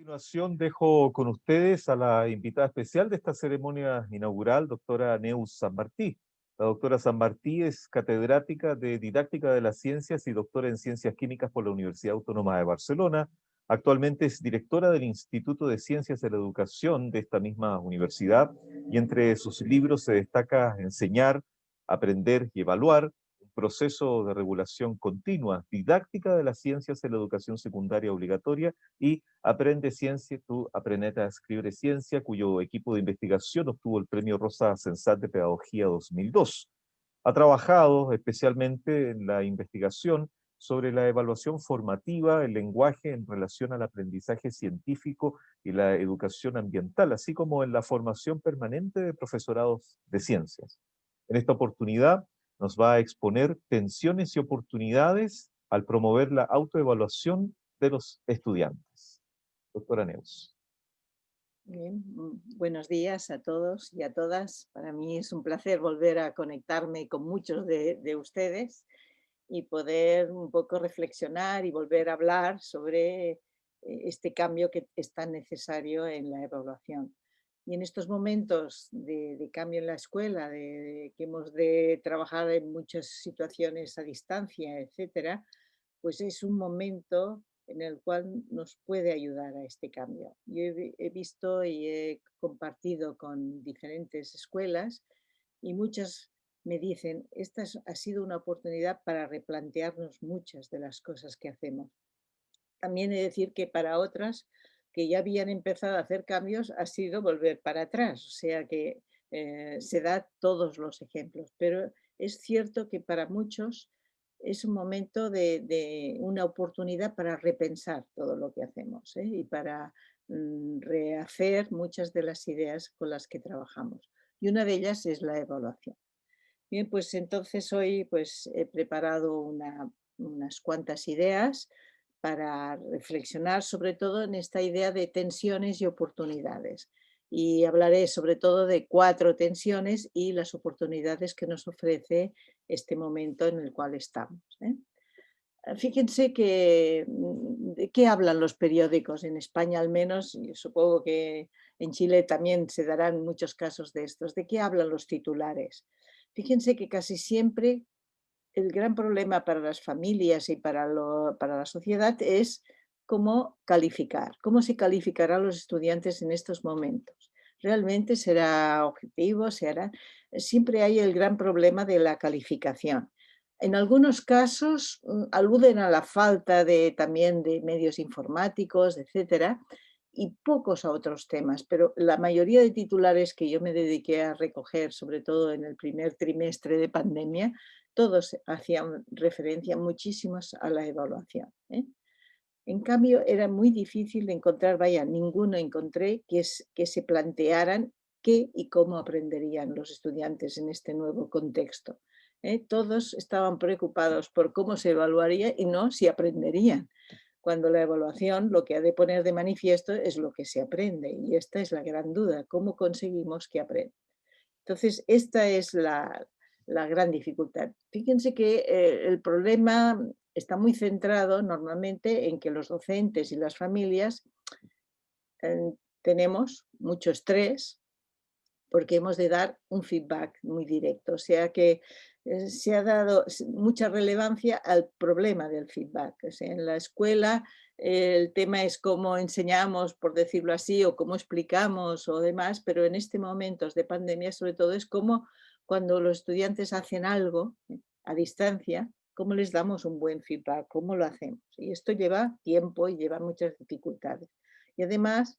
Continuación dejo con ustedes a la invitada especial de esta ceremonia inaugural, doctora Neus San Martí. La doctora San Martí es catedrática de Didáctica de las Ciencias y doctora en Ciencias Químicas por la Universidad Autónoma de Barcelona. Actualmente es directora del Instituto de Ciencias de la Educación de esta misma universidad y entre sus libros se destaca Enseñar, Aprender y Evaluar, un proceso de regulación continua, didáctica de las ciencias en la educación secundaria obligatoria y Aprende Ciencia, tú aprendete a escribir ciencia, cuyo equipo de investigación obtuvo el premio Rosa Sensat de Pedagogía 2002. Ha trabajado especialmente en la investigación sobre la evaluación formativa, el lenguaje en relación al aprendizaje científico y la educación ambiental, así como en la formación permanente de profesorados de ciencias. En esta oportunidad nos va a exponer tensiones y oportunidades al promover la autoevaluación de los estudiantes. Doctora Neus. Bien, buenos días a todos y a todas. Para mí es un placer volver a conectarme con muchos de ustedes y poder un poco reflexionar y volver a hablar sobre este cambio que es tan necesario en la evaluación. Y en estos momentos de cambio en la escuela, de que hemos de trabajar en muchas situaciones a distancia, etcétera, pues es un momento en el cual nos puede ayudar a este cambio. Yo he visto y he compartido con diferentes escuelas y muchas me dicen, ha sido una oportunidad para replantearnos muchas de las cosas que hacemos. También he de decir que para otras que ya habían empezado a hacer cambios ha sido volver para atrás, o sea que se da todos los ejemplos, pero es cierto que para muchos es un momento de una oportunidad para repensar todo lo que hacemos, ¿eh? Y para rehacer muchas de las ideas con las que trabajamos. Y una de ellas es la evaluación. Bien, pues entonces hoy pues he preparado unas cuantas ideas para reflexionar sobre todo en esta idea de tensiones y oportunidades. Y hablaré sobre todo de 4 tensiones y las oportunidades que nos ofrece este momento en el cual estamos, ¿eh? Fíjense que, ¿de qué hablan los periódicos? En España al menos, y supongo que en Chile también se darán muchos casos de estos. ¿De qué hablan los titulares? Fíjense que casi siempre el gran problema para las familias y para la sociedad es cómo calificar, cómo se calificará a los estudiantes en estos momentos. ¿Realmente será objetivo? Siempre hay el gran problema de la calificación. En algunos casos aluden a la falta también de medios informáticos, etcétera, y pocos a otros temas, pero la mayoría de titulares que yo me dediqué a recoger, sobre todo en el primer trimestre de pandemia, todos hacían referencia muchísimos a la evaluación, ¿eh? En cambio, era muy difícil de encontrar, vaya, ninguno encontré que se plantearan qué y cómo aprenderían los estudiantes en este nuevo contexto, ¿eh? Todos estaban preocupados por cómo se evaluaría y no si aprenderían, cuando la evaluación lo que ha de poner de manifiesto es lo que se aprende y esta es la gran duda, ¿cómo conseguimos que aprendan? Entonces, esta es la gran dificultad. Fíjense que el problema está muy centrado normalmente en que los docentes y las familias tenemos mucho estrés porque hemos de dar un feedback muy directo. O sea que se ha dado mucha relevancia al problema del feedback. O sea, en la escuela el tema es cómo enseñamos, por decirlo así, o cómo explicamos o demás, pero en este momento de pandemia sobre todo es cómo cuando los estudiantes hacen algo a distancia, cómo les damos un buen feedback, cómo lo hacemos. Y esto lleva tiempo y lleva muchas dificultades. Y además,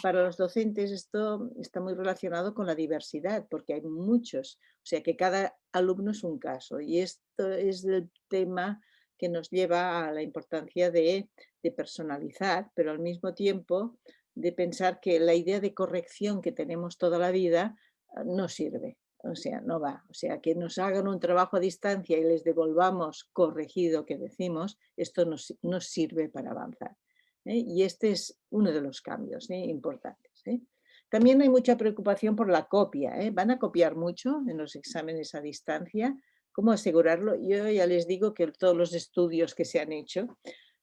para los docentes esto está muy relacionado con la diversidad, porque hay muchos, o sea que cada alumno es un caso y esto es el tema que nos lleva a la importancia de personalizar, pero al mismo tiempo de pensar que la idea de corrección que tenemos toda la vida no sirve, o sea, no va. O sea, que nos hagan un trabajo a distancia y les devolvamos corregido que decimos, esto no sirve para avanzar. Y este es uno de los cambios importantes. También hay mucha preocupación por la copia. Van a copiar mucho en los exámenes a distancia. ¿Cómo asegurarlo? Yo ya les digo que todos los estudios que se han hecho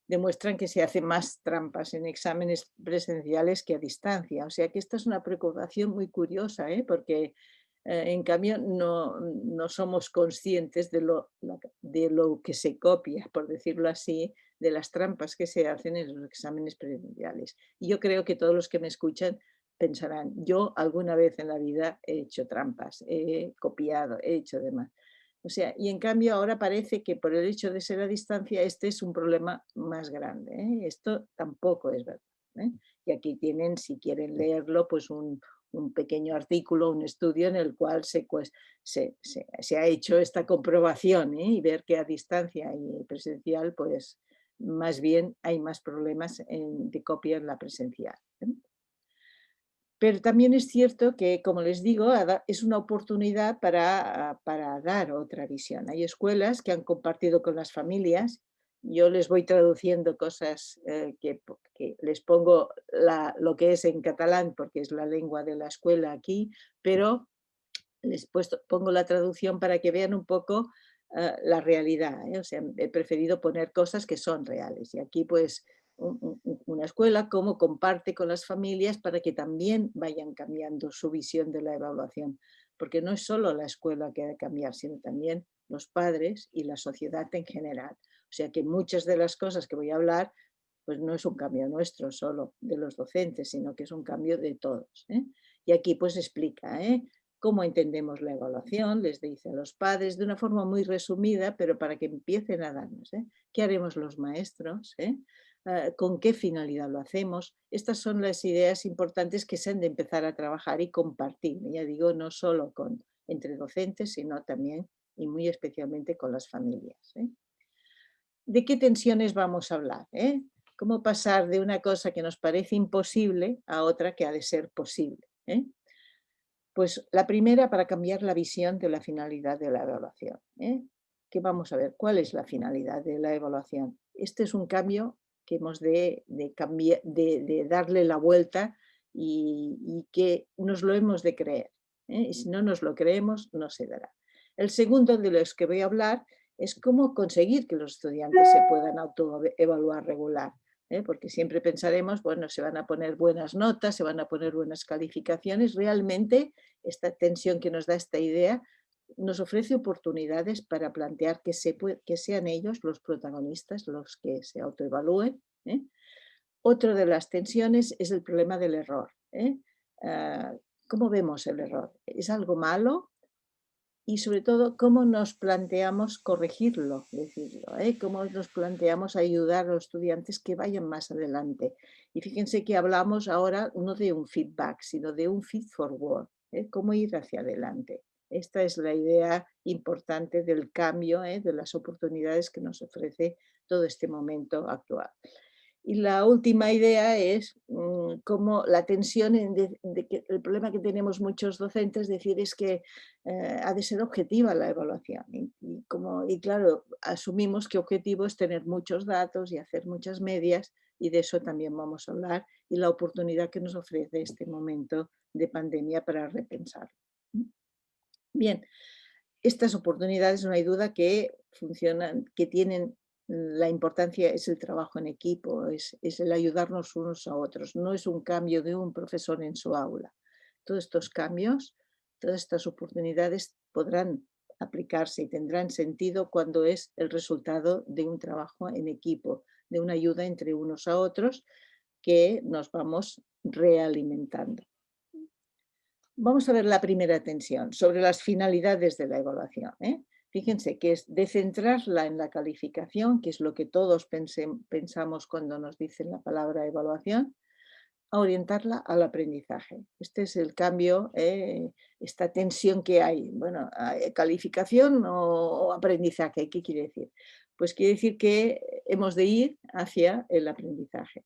demuestran que se hacen más trampas en exámenes presenciales que a distancia. O sea que esta es una preocupación muy curiosa, ¿eh? Porque en cambio no somos conscientes de lo que se copia, por decirlo así, de las trampas que se hacen en los exámenes presenciales. Y yo creo que todos los que me escuchan pensarán, yo alguna vez en la vida he hecho trampas, he copiado, he hecho demás. O sea, y en cambio ahora parece que por el hecho de ser a distancia este es un problema más grande, ¿eh? Esto tampoco es verdad, ¿eh? Y aquí tienen, si quieren leerlo, pues un pequeño artículo, un estudio en el cual se ha hecho esta comprobación, ¿eh? Y ver que a distancia y presencial, pues más bien hay más problemas de copia en la presencial, ¿eh? Pero también es cierto que, como les digo, es una oportunidad para dar otra visión. Hay escuelas que han compartido con las familias. Yo les voy traduciendo cosas que les pongo lo que es en catalán, porque es la lengua de la escuela aquí, pero pongo la traducción para que vean un poco la realidad, ¿eh? O sea, he preferido poner cosas que son reales. Y aquí, pues, una escuela, cómo comparte con las familias para que también vayan cambiando su visión de la evaluación. Porque no es solo la escuela que ha de cambiar, sino también los padres y la sociedad en general. O sea que muchas de las cosas que voy a hablar, pues no es un cambio nuestro solo de los docentes, sino que es un cambio de todos, ¿eh? Y aquí pues explica, ¿eh? Cómo entendemos la evaluación, les dice a los padres de una forma muy resumida, pero para que empiecen a darnos, ¿eh? ¿Qué haremos los maestros? ¿Eh? ¿Con qué finalidad lo hacemos? Estas son las ideas importantes que se han de empezar a trabajar y compartir. Ya digo, no solo entre docentes, sino también y muy especialmente con las familias, ¿eh? ¿De qué tensiones vamos a hablar? ¿Eh? ¿Cómo pasar de una cosa que nos parece imposible a otra que ha de ser posible? ¿Eh? Pues la primera, para cambiar la visión de la finalidad de la evaluación, ¿eh? Que vamos a ver, ¿cuál es la finalidad de la evaluación? Este es un cambio que hemos de darle la vuelta y que nos lo hemos de creer, ¿eh? Y si no nos lo creemos, no se dará. El segundo de los que voy a hablar es cómo conseguir que los estudiantes se puedan autoevaluar regular. Porque siempre pensaremos, bueno, se van a poner buenas notas, se van a poner buenas calificaciones. Realmente esta tensión que nos da esta idea nos ofrece oportunidades para plantear que sean ellos los protagonistas, los que se autoevalúen, ¿eh? Otra de las tensiones es el problema del error, ¿eh? ¿Cómo vemos el error? ¿Es algo malo? Y sobre todo, cómo nos planteamos corregirlo, decirlo, ¿eh? Cómo nos planteamos ayudar a los estudiantes que vayan más adelante. Y fíjense que hablamos ahora no de un feedback, sino de un feed forward, ¿eh? Cómo ir hacia adelante. Esta es la idea importante del cambio, ¿eh? De las oportunidades que nos ofrece todo este momento actual. Y la última idea es cómo la tensión, el problema que tenemos muchos docentes, es decir, es que ha de ser objetiva la evaluación. Y claro, asumimos que objetivo es tener muchos datos y hacer muchas medias, y de eso también vamos a hablar, y la oportunidad que nos ofrece este momento de pandemia para repensarlo. Bien, estas oportunidades no hay duda que funcionan, que tienen la importancia es el trabajo en equipo, es el ayudarnos unos a otros, no es un cambio de un profesor en su aula. Todos estos cambios, todas estas oportunidades podrán aplicarse y tendrán sentido cuando es el resultado de un trabajo en equipo, de una ayuda entre unos a otros que nos vamos realimentando. Vamos a ver la primera tensión sobre las finalidades de la evaluación, ¿eh? Fíjense que es de centrarla en la calificación, que es lo que todos pensamos cuando nos dicen la palabra evaluación, a orientarla al aprendizaje. Este es el cambio, esta tensión que hay. Bueno, calificación o aprendizaje, ¿qué quiere decir? Pues quiere decir que hemos de ir hacia el aprendizaje,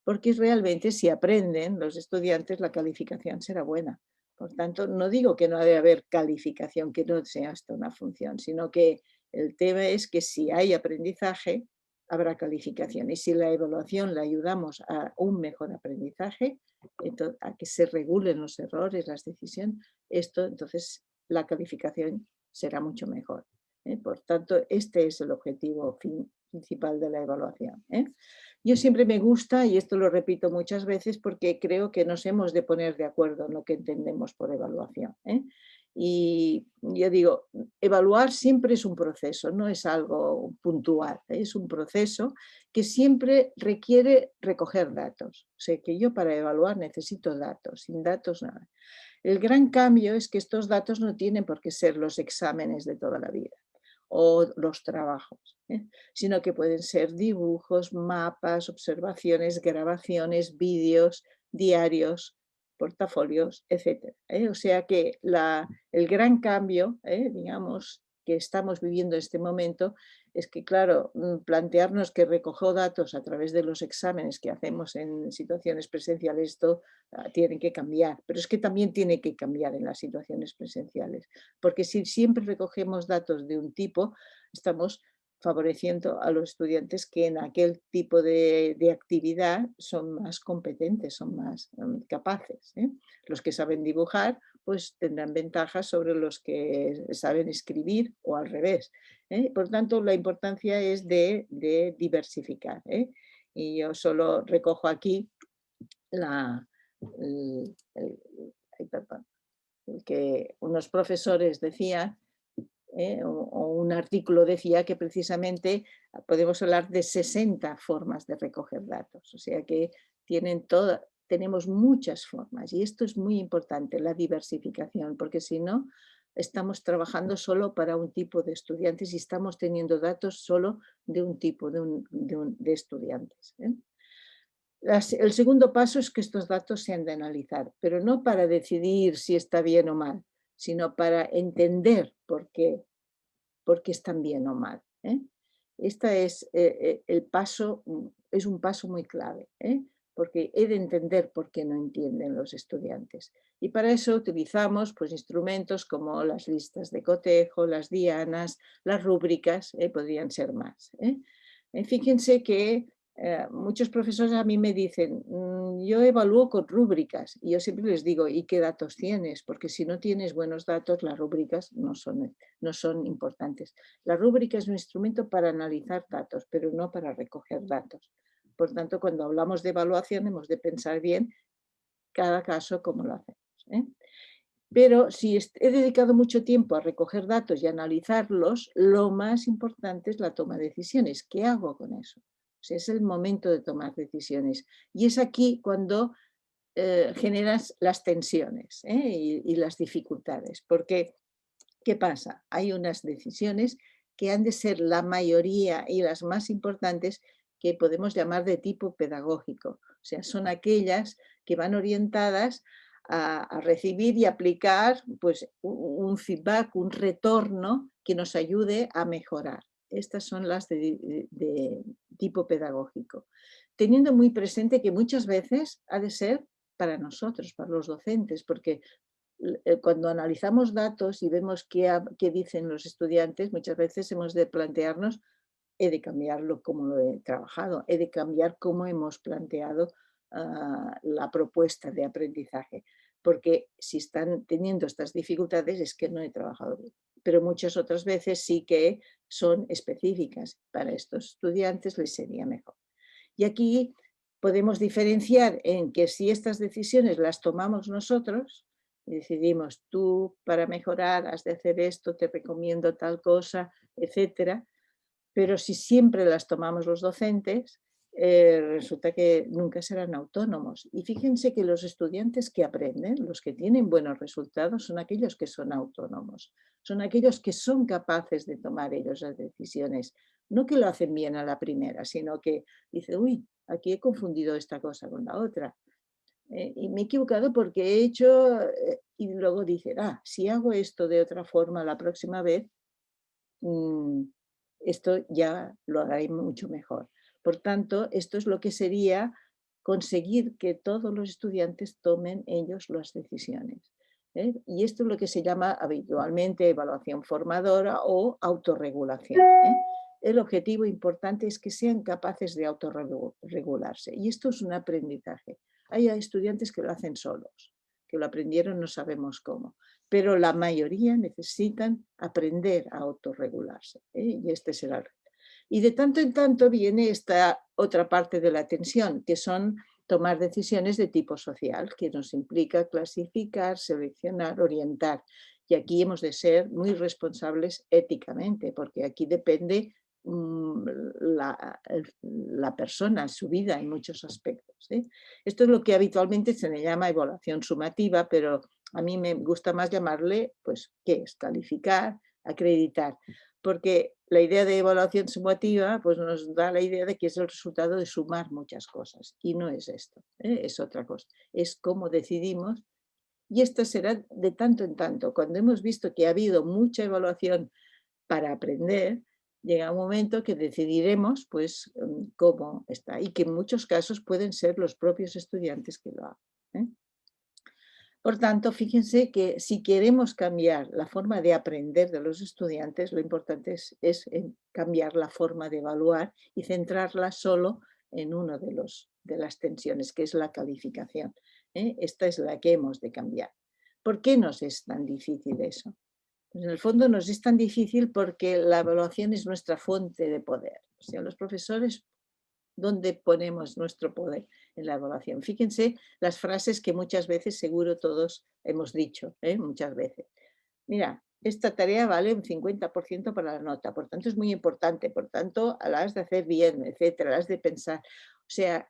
porque realmente si aprenden los estudiantes la calificación será buena. Por tanto, no digo que no ha de haber calificación, que no sea hasta una función, sino que el tema es que si hay aprendizaje, habrá calificación. Y si la evaluación la ayudamos a un mejor aprendizaje, a que se regulen los errores, las decisiones, entonces la calificación será mucho mejor. Por tanto, este es el objetivo principal de la evaluación. Yo siempre me gusta, y esto lo repito muchas veces, porque creo que nos hemos de poner de acuerdo en lo que entendemos por evaluación. Y yo digo, evaluar siempre es un proceso, no es algo puntual, es un proceso que siempre requiere recoger datos. O sea, que yo para evaluar necesito datos, sin datos nada. El gran cambio es que estos datos no tienen por qué ser los exámenes de toda la vida o los trabajos, sino que pueden ser dibujos, mapas, observaciones, grabaciones, vídeos, diarios, portafolios, etc. O sea que el gran cambio, digamos, que estamos viviendo en este momento es que, claro, plantearnos que recojo datos a través de los exámenes que hacemos en situaciones presenciales, esto tiene que cambiar, pero es que también tiene que cambiar en las situaciones presenciales, porque si siempre recogemos datos de un tipo, estamos favoreciendo a los estudiantes que en aquel tipo de actividad son más competentes, son más capaces. Los que saben dibujar pues tendrán ventajas sobre los que saben escribir o al revés. Por tanto, la importancia es de diversificar. Y yo solo recojo aquí el- el- perdón, el que unos profesores decían, o un artículo decía que precisamente podemos hablar de 60 formas de recoger datos, o sea que tenemos muchas formas y esto es muy importante, la diversificación, porque si no estamos trabajando solo para un tipo de estudiantes y estamos teniendo datos solo de un tipo de estudiantes. El segundo paso es que estos datos se han de analizar, pero no para decidir si está bien o mal, sino para entender por qué están bien o mal. Este es el paso, es un paso muy clave, porque he de entender por qué no entienden los estudiantes. Y para eso utilizamos pues, instrumentos como las listas de cotejo, las dianas, las rúbricas, podrían ser más. Fíjense que muchos profesores a mí me dicen, yo evalúo con rúbricas, y yo siempre les digo, ¿y qué datos tienes? Porque si no tienes buenos datos, las rúbricas no son importantes. La rúbrica es un instrumento para analizar datos, pero no para recoger datos. Por tanto, cuando hablamos de evaluación, hemos de pensar bien cada caso cómo lo hacemos. Pero si he dedicado mucho tiempo a recoger datos y analizarlos, lo más importante es la toma de decisiones. ¿Qué hago con eso? O sea, es el momento de tomar decisiones. Y es aquí cuando generas las tensiones y las dificultades. Porque, ¿qué pasa? Hay unas decisiones que han de ser la mayoría y las más importantes que podemos llamar de tipo pedagógico. O sea, son aquellas que van orientadas a recibir y aplicar pues, un feedback, un retorno que nos ayude a mejorar. Estas son las de tipo pedagógico. Teniendo muy presente que muchas veces ha de ser para nosotros, para los docentes, porque cuando analizamos datos y vemos qué dicen los estudiantes, muchas veces hemos de plantearnos, he de cambiarlo como lo he trabajado, he de cambiar cómo hemos planteado la propuesta de aprendizaje, porque si están teniendo estas dificultades es que no he trabajado bien. Pero muchas otras veces sí que son específicas. Para estos estudiantes les sería mejor. Y aquí podemos diferenciar en que si estas decisiones las tomamos nosotros, y decidimos tú para mejorar has de hacer esto, te recomiendo tal cosa, etcétera, pero si siempre las tomamos los docentes, resulta que nunca serán autónomos. Y fíjense que los estudiantes que aprenden, los que tienen buenos resultados, son aquellos que son autónomos, son aquellos que son capaces de tomar ellos las decisiones, no que lo hacen bien a la primera, sino que dicen, uy, aquí he confundido esta cosa con la otra. Y me he equivocado porque he hecho, y luego dicen, si hago esto de otra forma la próxima vez, esto ya lo haré mucho mejor. Por tanto, esto es lo que sería conseguir que todos los estudiantes tomen ellos las decisiones. Y esto es lo que se llama habitualmente evaluación formadora o autorregulación. El objetivo importante es que sean capaces de autorregularse. Y esto es un aprendizaje. Hay estudiantes que lo hacen solos, que lo aprendieron no sabemos cómo. pero la mayoría necesitan aprender a autorregularse, y este será el reto. Y de tanto en tanto viene esta otra parte de la atención, que son tomar decisiones de tipo social, que nos implica clasificar, seleccionar, orientar. Y aquí hemos de ser muy responsables éticamente, porque aquí depende la persona, su vida en muchos aspectos. Esto es lo que habitualmente se le llama evaluación sumativa, pero a mí me gusta más llamarle, pues, ¿qué es? Calificar, acreditar. Porque la idea de evaluación sumativa pues nos da la idea de que es el resultado de sumar muchas cosas, y no es esto, es otra cosa. Es cómo decidimos, y esto será de tanto en tanto. Cuando hemos visto que ha habido mucha evaluación para aprender, llega un momento que decidiremos pues cómo está, y que en muchos casos pueden ser los propios estudiantes que lo hagan. Por tanto, fíjense que si queremos cambiar la forma de aprender de los estudiantes, lo importante es cambiar la forma de evaluar y centrarla solo en una de las tensiones, que es la calificación. Esta es la que hemos de cambiar. ¿Por qué nos es tan difícil eso? Pues en el fondo nos es tan difícil porque la evaluación es nuestra fuente de poder. O sea, los profesores, ¿dónde ponemos nuestro poder? En la evaluación. Fíjense las frases que muchas veces seguro todos hemos dicho, muchas veces. Mira, esta tarea vale un 50% para la nota, por tanto es muy importante, por tanto la has de hacer bien, etcétera, la has de pensar. O sea,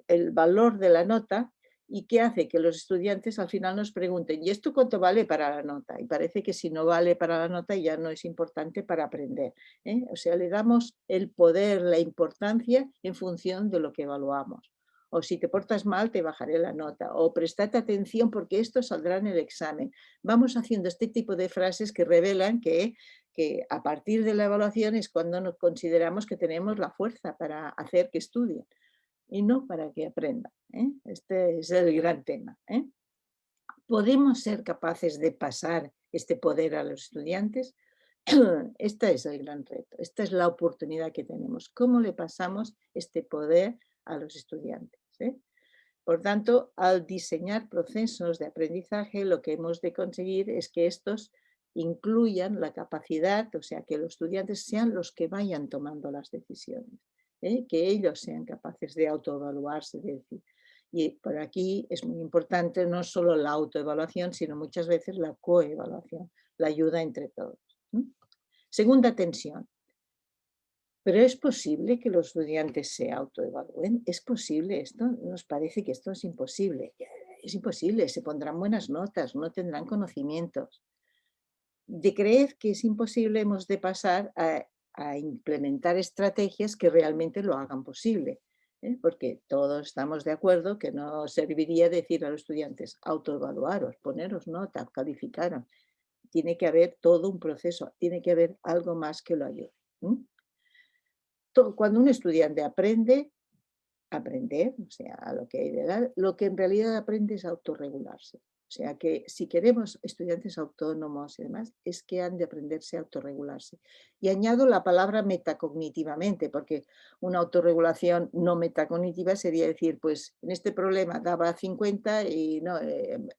el valor de la nota, y qué hace que los estudiantes al final nos pregunten, ¿y esto cuánto vale para la nota? Y parece que si no vale para la nota ya no es importante para aprender. O sea, le damos el poder, la importancia en función de lo que evaluamos. O si te portas mal te bajaré la nota, o prestate atención porque esto saldrá en el examen. Vamos haciendo este tipo de frases que revelan que a partir de la evaluación es cuando nos consideramos que tenemos la fuerza para hacer que estudien y no para que aprendan. Este es el gran tema. ¿Podemos ser capaces de pasar este poder a los estudiantes? Este es el gran reto, esta es la oportunidad que tenemos. ¿Cómo le pasamos este poder a los estudiantes? Por tanto, al diseñar procesos de aprendizaje, lo que hemos de conseguir es que estos incluyan la capacidad, o sea, que los estudiantes sean los que vayan tomando las decisiones, que ellos sean capaces de autoevaluarse, de decir. Y por aquí es muy importante no solo la autoevaluación, sino muchas veces la coevaluación, la ayuda entre todos. Segunda tensión. ¿Pero es posible que los estudiantes se autoevalúen? ¿Es posible esto? Nos parece que esto es imposible. Es imposible, se pondrán buenas notas, no tendrán conocimientos. De creer que es imposible hemos de pasar a implementar estrategias que realmente lo hagan posible. Porque todos estamos de acuerdo que no serviría decir a los estudiantes autoevaluaros, poneros nota, calificaros. Tiene que haber todo un proceso, tiene que haber algo más que lo ayude. Cuando un estudiante aprende, aprender, o sea, lo que hay de edad, lo que en realidad aprende es autorregularse. O sea que si queremos estudiantes autónomos y demás, es que han de aprenderse a autorregularse. Y añado la palabra metacognitivamente, porque una autorregulación no metacognitiva sería decir, pues en este problema daba 50 y no,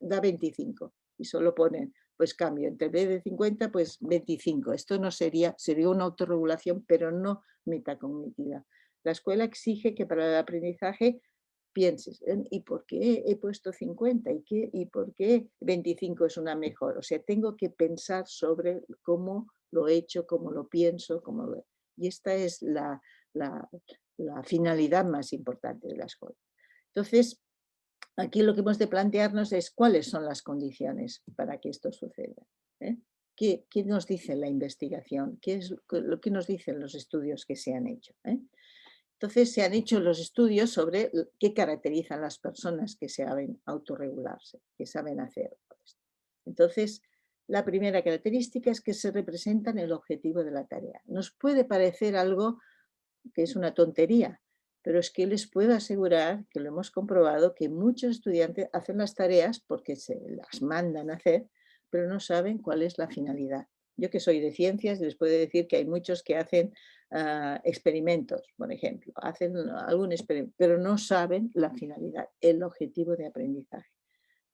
da 25. Y solo ponen, pues cambio, en vez de 50, pues 25. Esto no sería una autorregulación, pero no metacognitiva. La escuela exige que para el aprendizaje pienses, ¿y por qué he puesto 50? ¿Y por qué 25 es una mejor? O sea, tengo que pensar sobre cómo lo he hecho, cómo lo pienso, y esta es la finalidad más importante de la escuela. Entonces, aquí lo que hemos de plantearnos es cuáles son las condiciones para que esto suceda. ¿Qué nos dice la investigación? ¿Qué es lo que nos dicen los estudios que se han hecho? Entonces se han hecho los estudios sobre qué caracterizan las personas que saben autorregularse, que saben hacer esto. Entonces, la primera característica es que se representan el objetivo de la tarea. Nos puede parecer algo que es una tontería, pero es que les puedo asegurar que lo hemos comprobado que muchos estudiantes hacen las tareas porque se las mandan a hacer, pero no saben cuál es la finalidad. Yo que soy de ciencias les puedo decir que hay muchos que hacen experimentos, por ejemplo, hacen algún experimento, pero no saben la finalidad, el objetivo de aprendizaje.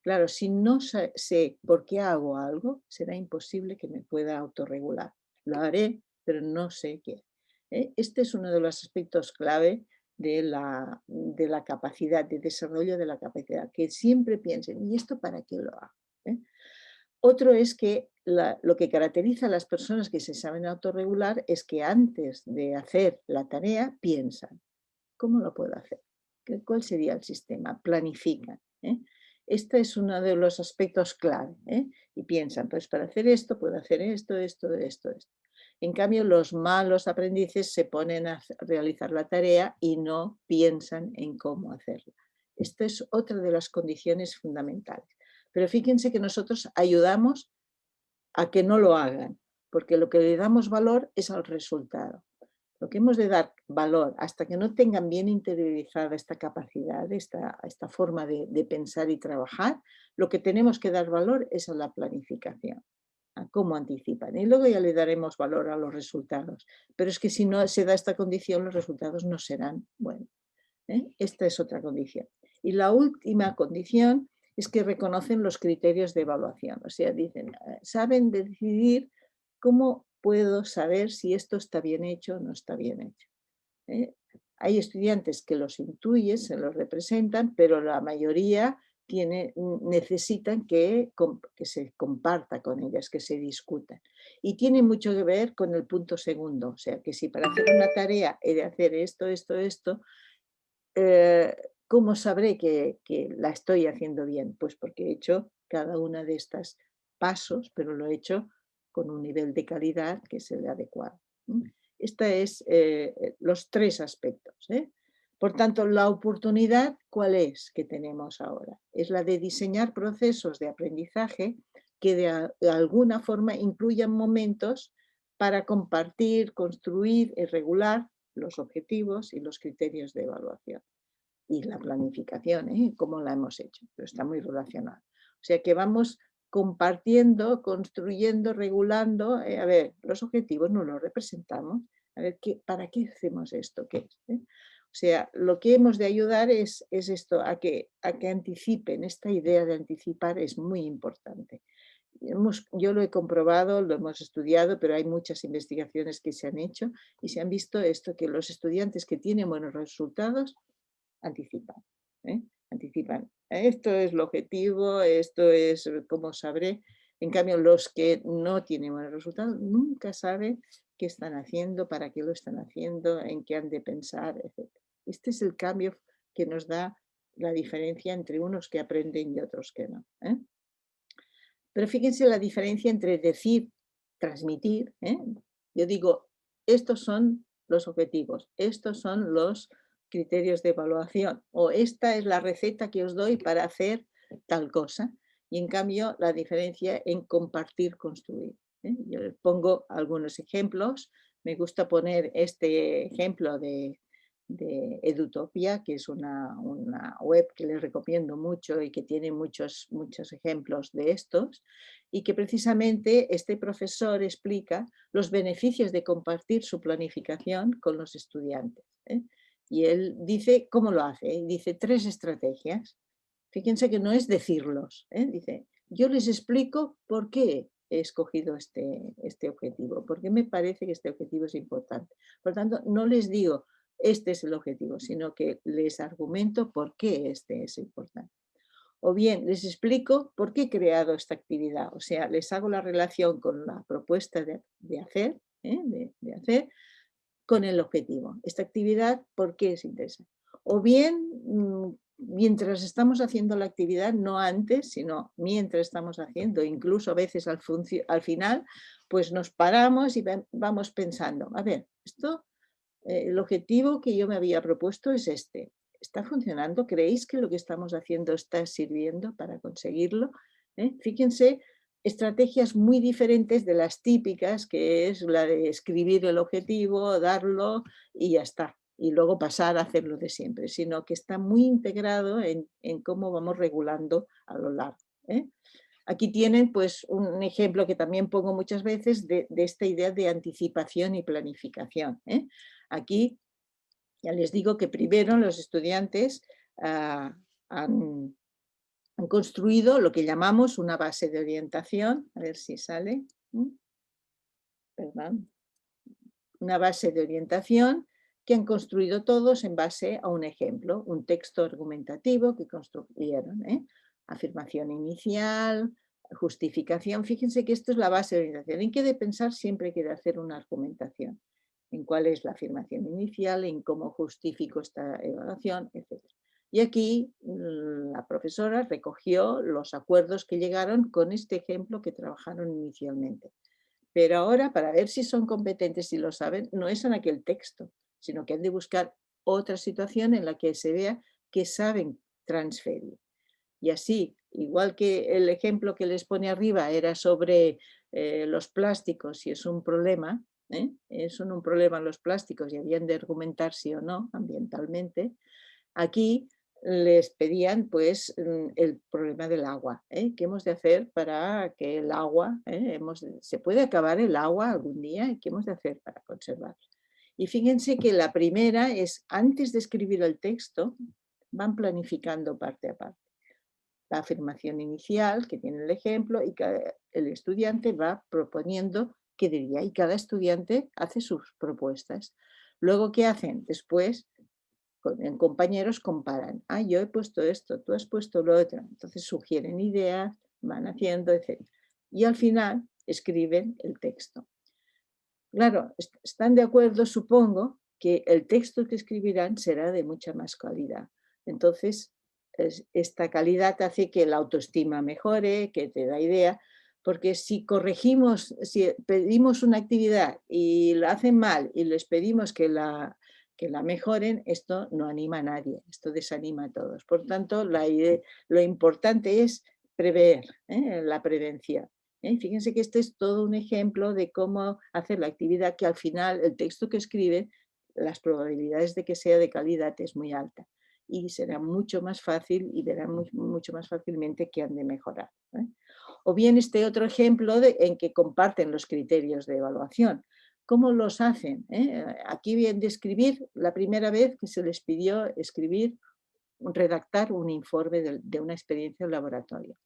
Claro, si no sé por qué hago algo, será imposible que me pueda autorregular. Lo haré, pero no sé qué. Este es uno de los aspectos clave de la capacidad, de desarrollo de la capacidad, que siempre piensen, ¿y esto para qué lo hago? ¿Eh? Otro es que lo que caracteriza a las personas que se saben autorregular es que antes de hacer la tarea piensan, ¿cómo lo puedo hacer? ¿Cuál sería el sistema? Planifican. Este es uno de los aspectos clave. Y piensan, pues para hacer esto, puedo hacer esto, esto, esto, esto. En cambio, los malos aprendices se ponen a realizar la tarea y no piensan en cómo hacerla. Esta es otra de las condiciones fundamentales. Pero fíjense que nosotros ayudamos a que no lo hagan, porque lo que le damos valor es al resultado. Lo que hemos de dar valor hasta que no tengan bien interiorizada esta capacidad, esta forma de pensar y trabajar, lo que tenemos que dar valor es a la planificación, a cómo anticipan. Y luego ya le daremos valor a los resultados. Pero es que si no se da esta condición, los resultados no serán buenos. Esta es otra condición. Y la última condición es que reconocen los criterios de evaluación. O sea, dicen, saben decidir cómo puedo saber si esto está bien hecho o no está bien hecho. Hay estudiantes que los intuyen, se los representan, pero la mayoría necesitan que se comparta con ellas, que se discutan. Y tiene mucho que ver con el punto segundo. O sea, que si para hacer una tarea he de hacer esto, esto, esto, ¿cómo sabré que la estoy haciendo bien? Pues porque he hecho cada una de estos pasos, pero lo he hecho con un nivel de calidad que es el adecuado. Estos es los tres aspectos. Por tanto, la oportunidad, ¿cuál es que tenemos ahora? Es la de diseñar procesos de aprendizaje que de alguna forma incluyan momentos para compartir, construir y regular los objetivos y los criterios de evaluación. Y la planificación, cómo la hemos hecho, pero está muy relacionado. O sea que vamos compartiendo, construyendo, regulando. A ver, los objetivos no los representamos. A ver, ¿para qué hacemos esto? ¿Qué es? O sea, lo que hemos de ayudar es esto, a que anticipen. Esta idea de anticipar es muy importante. Yo lo he comprobado, lo hemos estudiado, pero hay muchas investigaciones que se han hecho y se han visto esto, que los estudiantes que tienen buenos resultados anticipan. Anticipan. Esto es el objetivo, esto es cómo sabré. En cambio, los que no tienen buenos resultados nunca saben qué están haciendo, para qué lo están haciendo, en qué han de pensar, etc. Este es el cambio que nos da la diferencia entre unos que aprenden y otros que no. Pero fíjense la diferencia entre decir, transmitir. Yo digo, estos son los objetivos, estos son los criterios de evaluación, o esta es la receta que os doy para hacer tal cosa. Y en cambio, la diferencia en compartir, construir. Yo les pongo algunos ejemplos. Me gusta poner este ejemplo de Edutopia, que es una web que les recomiendo mucho y que tiene muchos ejemplos de estos, y que precisamente este profesor explica los beneficios de compartir su planificación con los estudiantes. Y él dice cómo lo hace. Dice 3 estrategias. Fíjense que no es decirlos. Dice, yo les explico por qué he escogido este objetivo, porque me parece que este objetivo es importante. Por tanto, no les digo, este es el objetivo, sino que les argumento por qué este es importante. O bien les explico por qué he creado esta actividad, o sea, les hago la relación con la propuesta de hacer, con el objetivo. Esta actividad, ¿por qué es interesante? O bien, mientras estamos haciendo la actividad, no antes, sino mientras estamos haciendo, incluso a veces al final, pues nos paramos y vamos pensando, a ver, el objetivo que yo me había propuesto es este. ¿Está funcionando? ¿Creéis que lo que estamos haciendo está sirviendo para conseguirlo? Fíjense, estrategias muy diferentes de las típicas, que es la de escribir el objetivo, darlo y ya está. Y luego pasar a hacerlo de siempre, sino que está muy integrado en cómo vamos regulando a lo largo. Aquí tienen pues un ejemplo que también pongo muchas veces de esta idea de anticipación y planificación. Aquí ya les digo que primero los estudiantes han Han construido lo que llamamos una base de orientación, a ver si sale, perdón, una base de orientación que han construido todos en base a un ejemplo, un texto argumentativo que construyeron, afirmación inicial, justificación. Fíjense que esto es la base de orientación. En qué de pensar siempre que de hacer una argumentación, en cuál es la afirmación inicial, en cómo justifico esta evaluación, etc. Y aquí la profesora recogió los acuerdos que llegaron con este ejemplo que trabajaron inicialmente. Pero ahora, para ver si son competentes y lo saben, no es en aquel texto, sino que han de buscar otra situación en la que se vea que saben transferir. Y así, igual que el ejemplo que les pone arriba era sobre los plásticos, si es un problema, son un problema los plásticos y habían de argumentar sí o no ambientalmente, aquí les pedían pues el problema del agua, ¿qué hemos de hacer para que el agua, se puede acabar el agua algún día? ¿Qué hemos de hacer para conservarla? Y fíjense que la primera es, antes de escribir el texto, van planificando parte a parte. La afirmación inicial, que tiene el ejemplo, y el estudiante va proponiendo qué diría, y cada estudiante hace sus propuestas. Luego, ¿qué hacen? Después, en compañeros comparan. Ah, yo he puesto esto, tú has puesto lo otro. Entonces sugieren ideas, van haciendo, etc. Y al final escriben el texto. Claro, están de acuerdo, supongo, que el texto que escribirán será de mucha más calidad. Entonces, esta calidad hace que la autoestima mejore, que te da idea, porque si corregimos, si pedimos una actividad y la hacen mal y les pedimos que la mejoren, esto no anima a nadie, esto desanima a todos. Por tanto, lo importante es prever, la prevención. Fíjense que este es todo un ejemplo de cómo hacer la actividad que al final el texto que escribe, las probabilidades de que sea de calidad es muy alta y será mucho más fácil y verán mucho más fácilmente que han de mejorar. O bien este otro ejemplo en que comparten los criterios de evaluación. ¿Cómo los hacen? Aquí vienen de escribir la primera vez que se les pidió escribir, redactar un informe de una experiencia en laboratorio.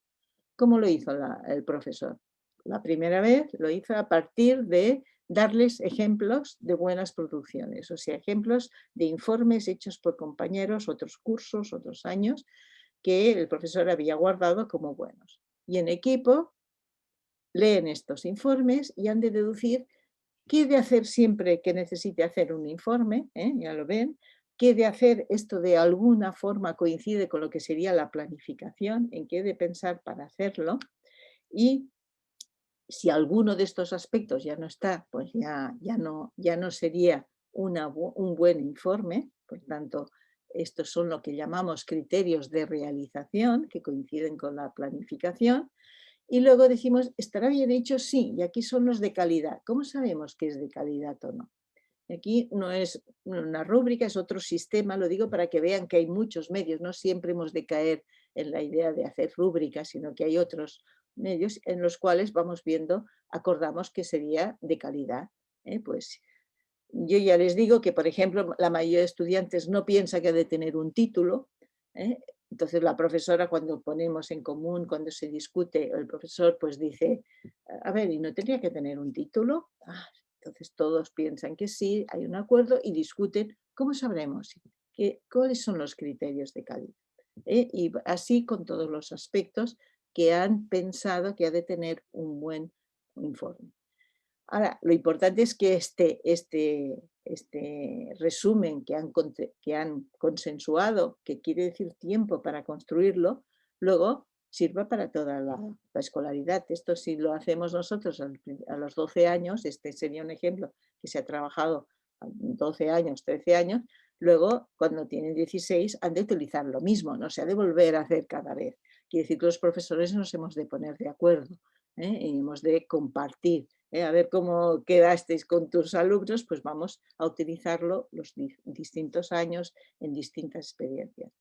¿Cómo lo hizo el profesor? La primera vez lo hizo a partir de darles ejemplos de buenas producciones, o sea, ejemplos de informes hechos por compañeros, otros cursos, otros años, que el profesor había guardado como buenos. Y en equipo leen estos informes y han de deducir qué de hacer siempre que necesite hacer un informe, ya lo ven, qué de hacer esto de alguna forma coincide con lo que sería la planificación, en qué de pensar para hacerlo, y si alguno de estos aspectos ya no está, pues ya no sería un buen informe. Por tanto, estos son lo que llamamos criterios de realización, que coinciden con la planificación. Y luego decimos, ¿estará bien hecho? Sí, y aquí son los de calidad. ¿Cómo sabemos que es de calidad o no? Aquí no es una rúbrica, es otro sistema, lo digo para que vean que hay muchos medios, no siempre hemos de caer en la idea de hacer rúbricas, sino que hay otros medios en los cuales vamos viendo, acordamos que sería de calidad. Pues yo ya les digo que, por ejemplo, la mayoría de estudiantes no piensa que ha de tener un título. Entonces la profesora, cuando ponemos en común, cuando se discute, el profesor pues dice, a ver, ¿y no tendría que tener un título? Entonces todos piensan que sí, hay un acuerdo y discuten cómo sabremos cuáles son los criterios de calidad. Y así con todos los aspectos que han pensado que ha de tener un buen informe. Ahora, lo importante es que este resumen que han consensuado, que quiere decir tiempo para construirlo, luego sirva para toda la escolaridad. Esto si lo hacemos nosotros a los 12 años, este sería un ejemplo que se ha trabajado a 12 años, 13 años, luego cuando tienen 16 han de utilizar lo mismo, no se ha de volver a hacer cada vez. Quiere decir que los profesores nos hemos de poner de acuerdo, y hemos de compartir. A ver cómo quedasteis con tus alumnos, pues vamos a utilizarlo los distintos años en distintas experiencias.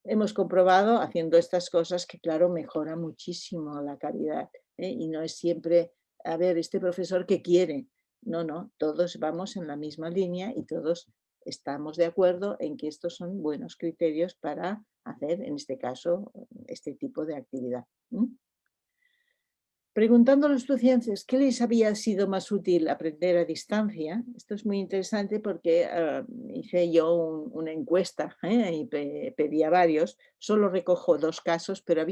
Hemos comprobado haciendo estas cosas que, claro, mejora muchísimo la calidad, y no es siempre, a ver, este profesor que quiere. No, todos vamos en la misma línea y todos estamos de acuerdo en que estos son buenos criterios para hacer, en este caso, este tipo de actividad. Preguntando a los estudiantes qué les había sido más útil aprender a distancia, esto es muy interesante porque hice yo una encuesta y pedí a varios, solo recojo 2 casos, pero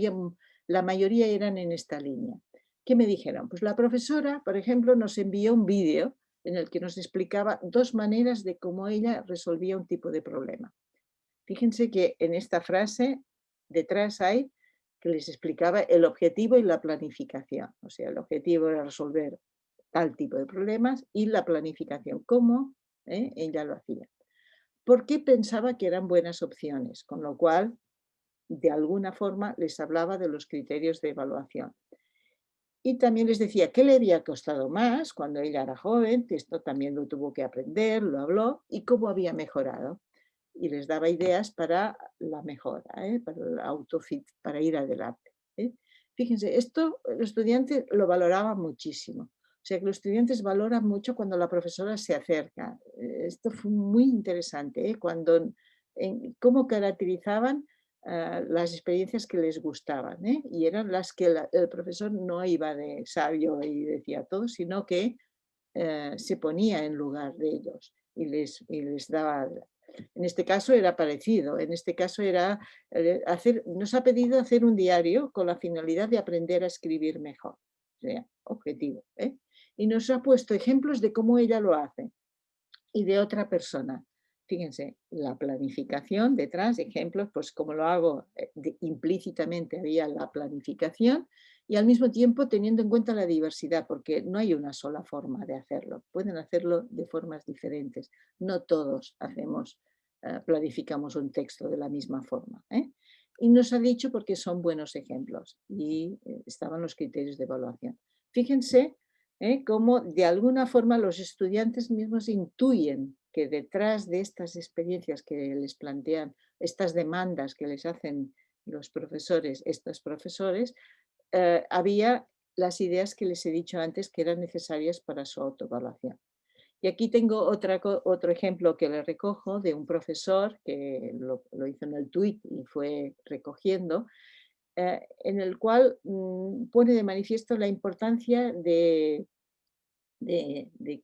la mayoría eran en esta línea. ¿Qué me dijeron? Pues la profesora, por ejemplo, nos envió un vídeo en el que nos explicaba 2 maneras de cómo ella resolvía un tipo de problema. Fíjense que en esta frase detrás hay que les explicaba el objetivo y la planificación. O sea, el objetivo era resolver tal tipo de problemas y la planificación, cómo ella lo hacía. Porque pensaba que eran buenas opciones, con lo cual, de alguna forma, les hablaba de los criterios de evaluación. Y también les decía qué le había costado más cuando ella era joven, que esto también lo tuvo que aprender, lo habló, y cómo había mejorado. Y les daba ideas para la mejora, para el autofit, para ir adelante. Fíjense, esto los estudiantes lo valoraban muchísimo. O sea que los estudiantes valoran mucho cuando la profesora se acerca. Esto fue muy interesante, cómo caracterizaban las experiencias que les gustaban. Y eran las que el profesor no iba de sabio y decía todo, sino que se ponía en lugar de ellos y les daba. En este caso era parecido, en este caso era nos ha pedido hacer un diario con la finalidad de aprender a escribir mejor, o sea, objetivo. Y nos ha puesto ejemplos de cómo ella lo hace y de otra persona. Fíjense, la planificación detrás, ejemplos, pues como lo hago implícitamente había la planificación y al mismo tiempo teniendo en cuenta la diversidad, porque no hay una sola forma de hacerlo, pueden hacerlo de formas diferentes, no todos planificamos un texto de la misma forma. Y nos ha dicho porque son buenos ejemplos y estaban los criterios de evaluación. Fíjense cómo de alguna forma los estudiantes mismos intuyen que detrás de estas experiencias que les plantean, estas demandas que les hacen los profesores, estos profesores, había las ideas que les he dicho antes que eran necesarias para su autoevaluación. Y aquí tengo otro ejemplo que le recojo de un profesor que lo hizo en el tuit y fue recogiendo, en el cual pone de manifiesto la importancia de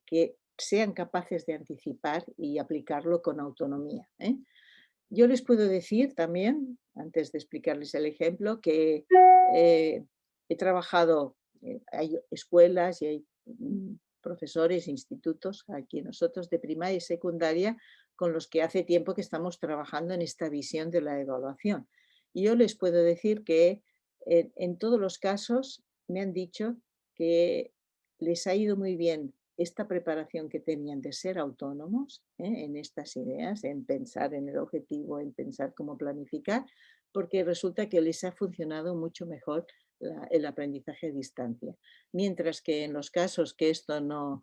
que sean capaces de anticipar y aplicarlo con autonomía. Yo les puedo decir también, antes de explicarles el ejemplo, que he trabajado, hay escuelas y hay profesores, institutos, aquí nosotros de primaria y secundaria, con los que hace tiempo que estamos trabajando en esta visión de la evaluación. Y yo les puedo decir que en todos los casos me han dicho que les ha ido muy bien esta preparación que tenían de ser autónomos en estas ideas, en pensar en el objetivo, en pensar cómo planificar, porque resulta que les ha funcionado mucho mejor el aprendizaje a distancia. Mientras que en los casos que esto no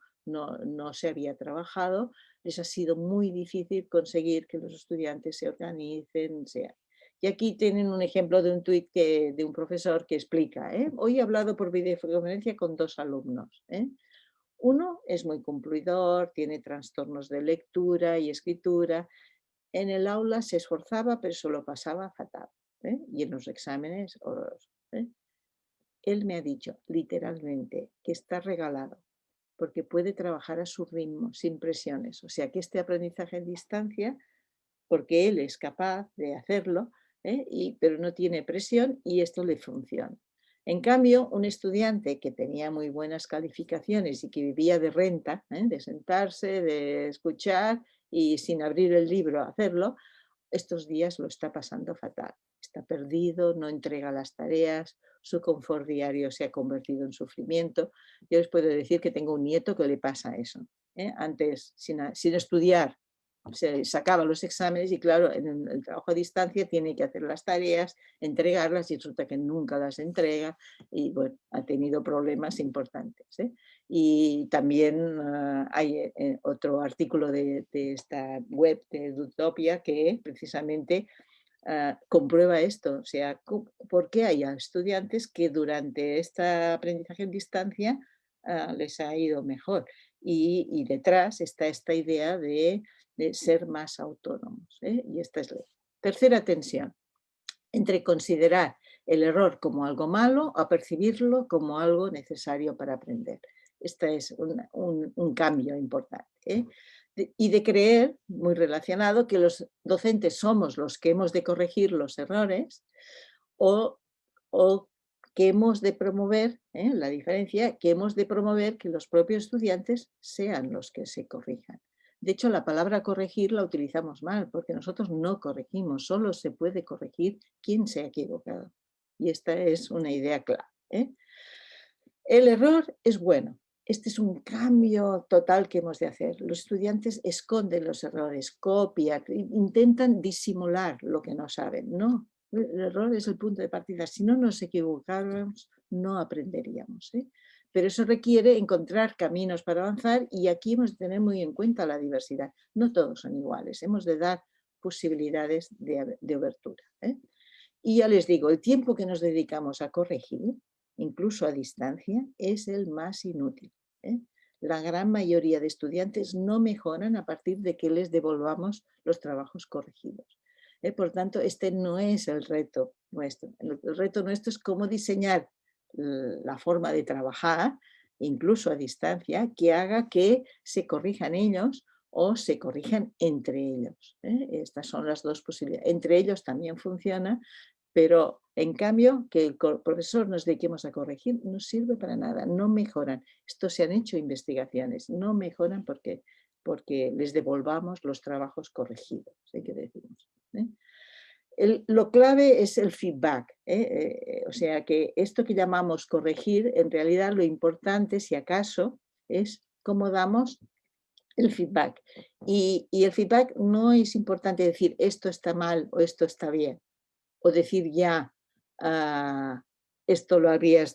se había trabajado, les ha sido muy difícil conseguir que los estudiantes se organicen. Y aquí tienen un ejemplo de un tuit de un profesor que explica, hoy he hablado por videoconferencia con 2 alumnos. Uno es muy cumplidor, tiene trastornos de lectura y escritura. En el aula se esforzaba, pero se lo pasaba fatal. Y en los exámenes, horroroso. Él me ha dicho literalmente que está regalado porque puede trabajar a su ritmo, sin presiones. O sea que este aprendizaje en distancia, porque él es capaz de hacerlo, pero no tiene presión y esto le funciona. En cambio, un estudiante que tenía muy buenas calificaciones y que vivía de renta, de sentarse, de escuchar y sin abrir el libro hacerlo, estos días lo está pasando fatal. Está perdido, no entrega las tareas, su confort diario se ha convertido en sufrimiento. Yo les puedo decir que tengo un nieto que le pasa eso. Antes, sin estudiar, se sacaba los exámenes y claro, en el trabajo a distancia tiene que hacer las tareas, entregarlas y resulta que nunca las entrega y bueno, ha tenido problemas importantes. Y también hay otro artículo de esta web de Utopia que precisamente comprueba esto, o sea, por qué hay estudiantes que durante este aprendizaje en distancia les ha ido mejor. Y detrás está esta idea de de ser más autónomos, ¿eh? Y esta es la tercera tensión, entre considerar el error como algo malo a percibirlo como algo necesario para aprender. Este es un cambio importante, ¿eh? Y de creer, muy relacionado, que los docentes somos los que hemos de corregir los errores o, o que hemos de promover, la diferencia, que hemos de promover que los propios estudiantes sean los que se corrijan. De hecho, la palabra corregir la utilizamos mal, porque nosotros no corregimos, solo se puede corregir quien se ha equivocado. Y esta es una idea clara, ¿eh? El error es bueno. Este es un cambio total que hemos de hacer. Los estudiantes esconden los errores, copian, intentan disimular lo que no saben. No, el error es el punto de partida. Si no nos equivocáramos, no aprenderíamos, ¿eh? Pero eso requiere encontrar caminos para avanzar y aquí hemos de tener muy en cuenta la diversidad. No todos son iguales, hemos de dar posibilidades de abertura, ¿eh? Y ya les digo, el tiempo que nos dedicamos a corregir, incluso a distancia, es el más inútil, ¿eh? La gran mayoría de estudiantes no mejoran a partir de que les devolvamos los trabajos corregidos, ¿eh? Por tanto, este no es el reto nuestro. El reto nuestro es cómo diseñar la forma de trabajar, incluso a distancia, que haga que se corrijan ellos o se corrijan entre ellos, ¿eh? Estas son las dos posibilidades. Entre ellos también funciona, pero en cambio que el profesor nos dediquemos a corregir no sirve para nada, no mejoran. Esto se han hecho investigaciones, no mejoran porque les devolvamos los trabajos corregidos, hay que decirnos, ¿eh? Lo clave es el feedback, ¿eh? O sea que esto que llamamos corregir, en realidad lo importante, si acaso, es cómo damos el feedback. Y el feedback no es importante decir esto está mal o esto está bien, o decir ya, esto lo harías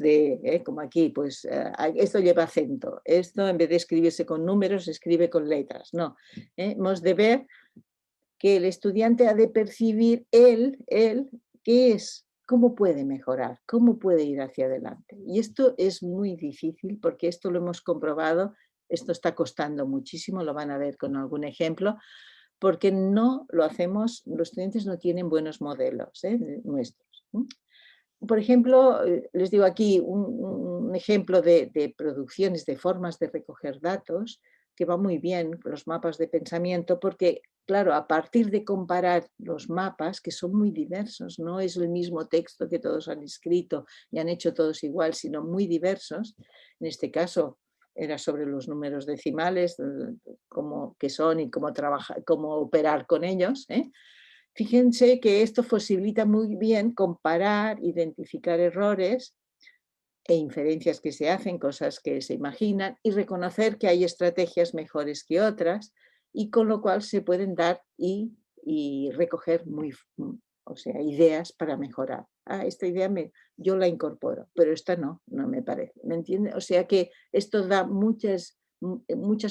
como aquí, pues esto lleva acento, esto en vez de escribirse con números, se escribe con letras. No, hemos de ver que el estudiante ha de percibir qué es, cómo puede mejorar, cómo puede ir hacia adelante. Y esto es muy difícil porque esto lo hemos comprobado, esto está costando muchísimo, lo van a ver con algún ejemplo, porque no lo hacemos, los estudiantes no tienen buenos modelos nuestros. Por ejemplo, les digo aquí un ejemplo de producciones, de formas de recoger datos, que va muy bien, los mapas de pensamiento, porque, claro, a partir de comparar los mapas, que son muy diversos, no es el mismo texto que todos han escrito y han hecho todos igual, sino muy diversos, en este caso era sobre los números decimales, cómo que son y cómo trabajar, cómo operar con ellos, ¿eh? Fíjense que esto posibilita muy bien comparar, identificar errores e inferencias que se hacen, cosas que se imaginan, y reconocer que hay estrategias mejores que otras, y con lo cual se pueden dar y recoger o sea, ideas para mejorar. Esta idea yo la incorporo, pero esta no me parece. ¿Me entiende? O sea que esto da muchas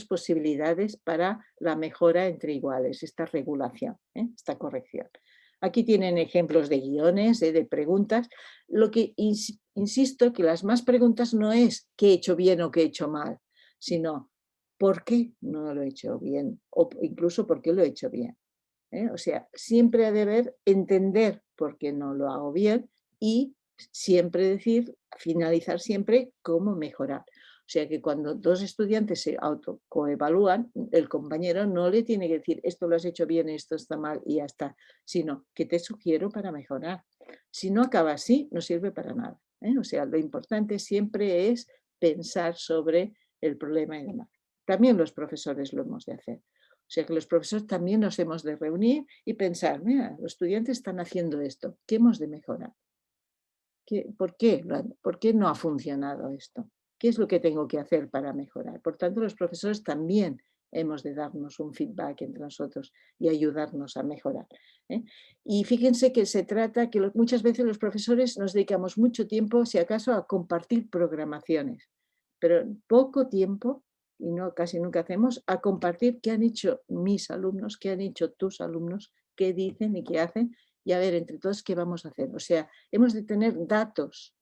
posibilidades para la mejora entre iguales, esta regulación, esta corrección. Aquí tienen ejemplos de guiones, de preguntas. Lo que insisto que las más preguntas no es qué he hecho bien o qué he hecho mal, sino por qué no lo he hecho bien o incluso por qué lo he hecho bien. O sea, siempre ha de haber entender por qué no lo hago bien y siempre decir, finalizar siempre cómo mejorar. O sea que cuando dos estudiantes se autocoevalúan, el compañero no le tiene que decir esto lo has hecho bien, esto está mal y ya está, sino que te sugiero para mejorar. Si no acaba así, no sirve para nada, ¿eh? O sea, lo importante siempre es pensar sobre el problema y demás. También los profesores lo hemos de hacer. O sea que los profesores también nos hemos de reunir y pensar, mira, los estudiantes están haciendo esto, ¿qué hemos de mejorar? ¿Por qué no ha funcionado esto? ¿Qué es lo que tengo que hacer para mejorar? Por tanto, los profesores también hemos de darnos un feedback entre nosotros y ayudarnos a mejorar, ¿eh? Y fíjense que se trata que muchas veces los profesores nos dedicamos mucho tiempo, si acaso, a compartir programaciones, pero poco tiempo, y no casi nunca hacemos, a compartir qué han hecho mis alumnos, qué han hecho tus alumnos, qué dicen y qué hacen, y a ver entre todos qué vamos a hacer. O sea, hemos de tener datos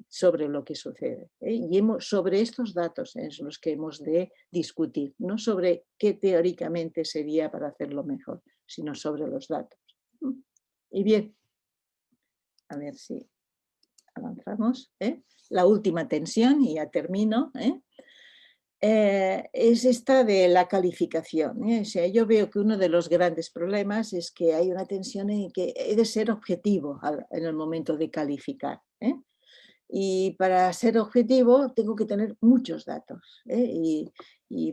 sobre lo que sucede. Y sobre estos datos es los que hemos de discutir, no sobre qué teóricamente sería para hacerlo mejor, sino sobre los datos. Y bien, a ver si avanzamos. La última tensión, y ya termino, es esta de la calificación. O sea, yo veo que uno de los grandes problemas es que hay una tensión en que he de ser objetivo en el momento de calificar. Y para ser objetivo tengo que tener muchos datos y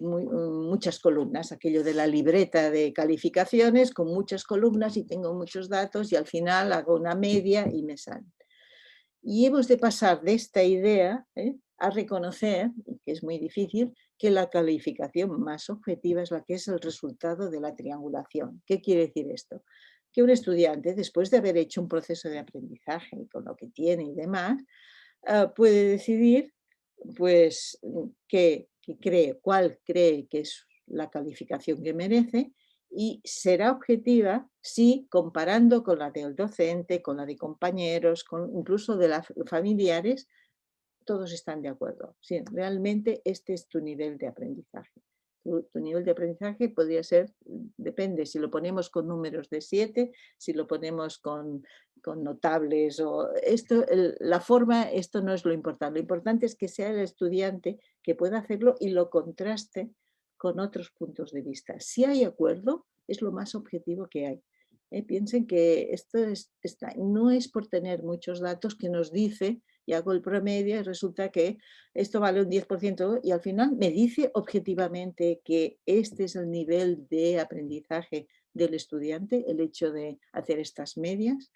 muchas columnas, aquello de la libreta de calificaciones con muchas columnas y tengo muchos datos y al final hago una media y me sale. Y hemos de pasar de esta idea a reconocer, que es muy difícil, que la calificación más objetiva es la que es el resultado de la triangulación. ¿Qué quiere decir esto? Que un estudiante, después de haber hecho un proceso de aprendizaje con lo que tiene y demás, puede decidir pues, cuál cree que es la calificación que merece y será objetiva si comparando con la del docente, con la de compañeros, incluso de las familiares, todos están de acuerdo. Sí, realmente este es tu nivel de aprendizaje. Tu nivel de aprendizaje podría ser, depende, si lo ponemos con números de 7, si lo ponemos con notables o esto, la forma, esto no es lo importante. Lo importante es que sea el estudiante que pueda hacerlo y lo contraste con otros puntos de vista. Si hay acuerdo, es lo más objetivo que hay. Piensen que esto no es por tener muchos datos que nos dice y hago el promedio y resulta que esto vale un 10% y al final me dice objetivamente que este es el nivel de aprendizaje del estudiante, el hecho de hacer estas medias.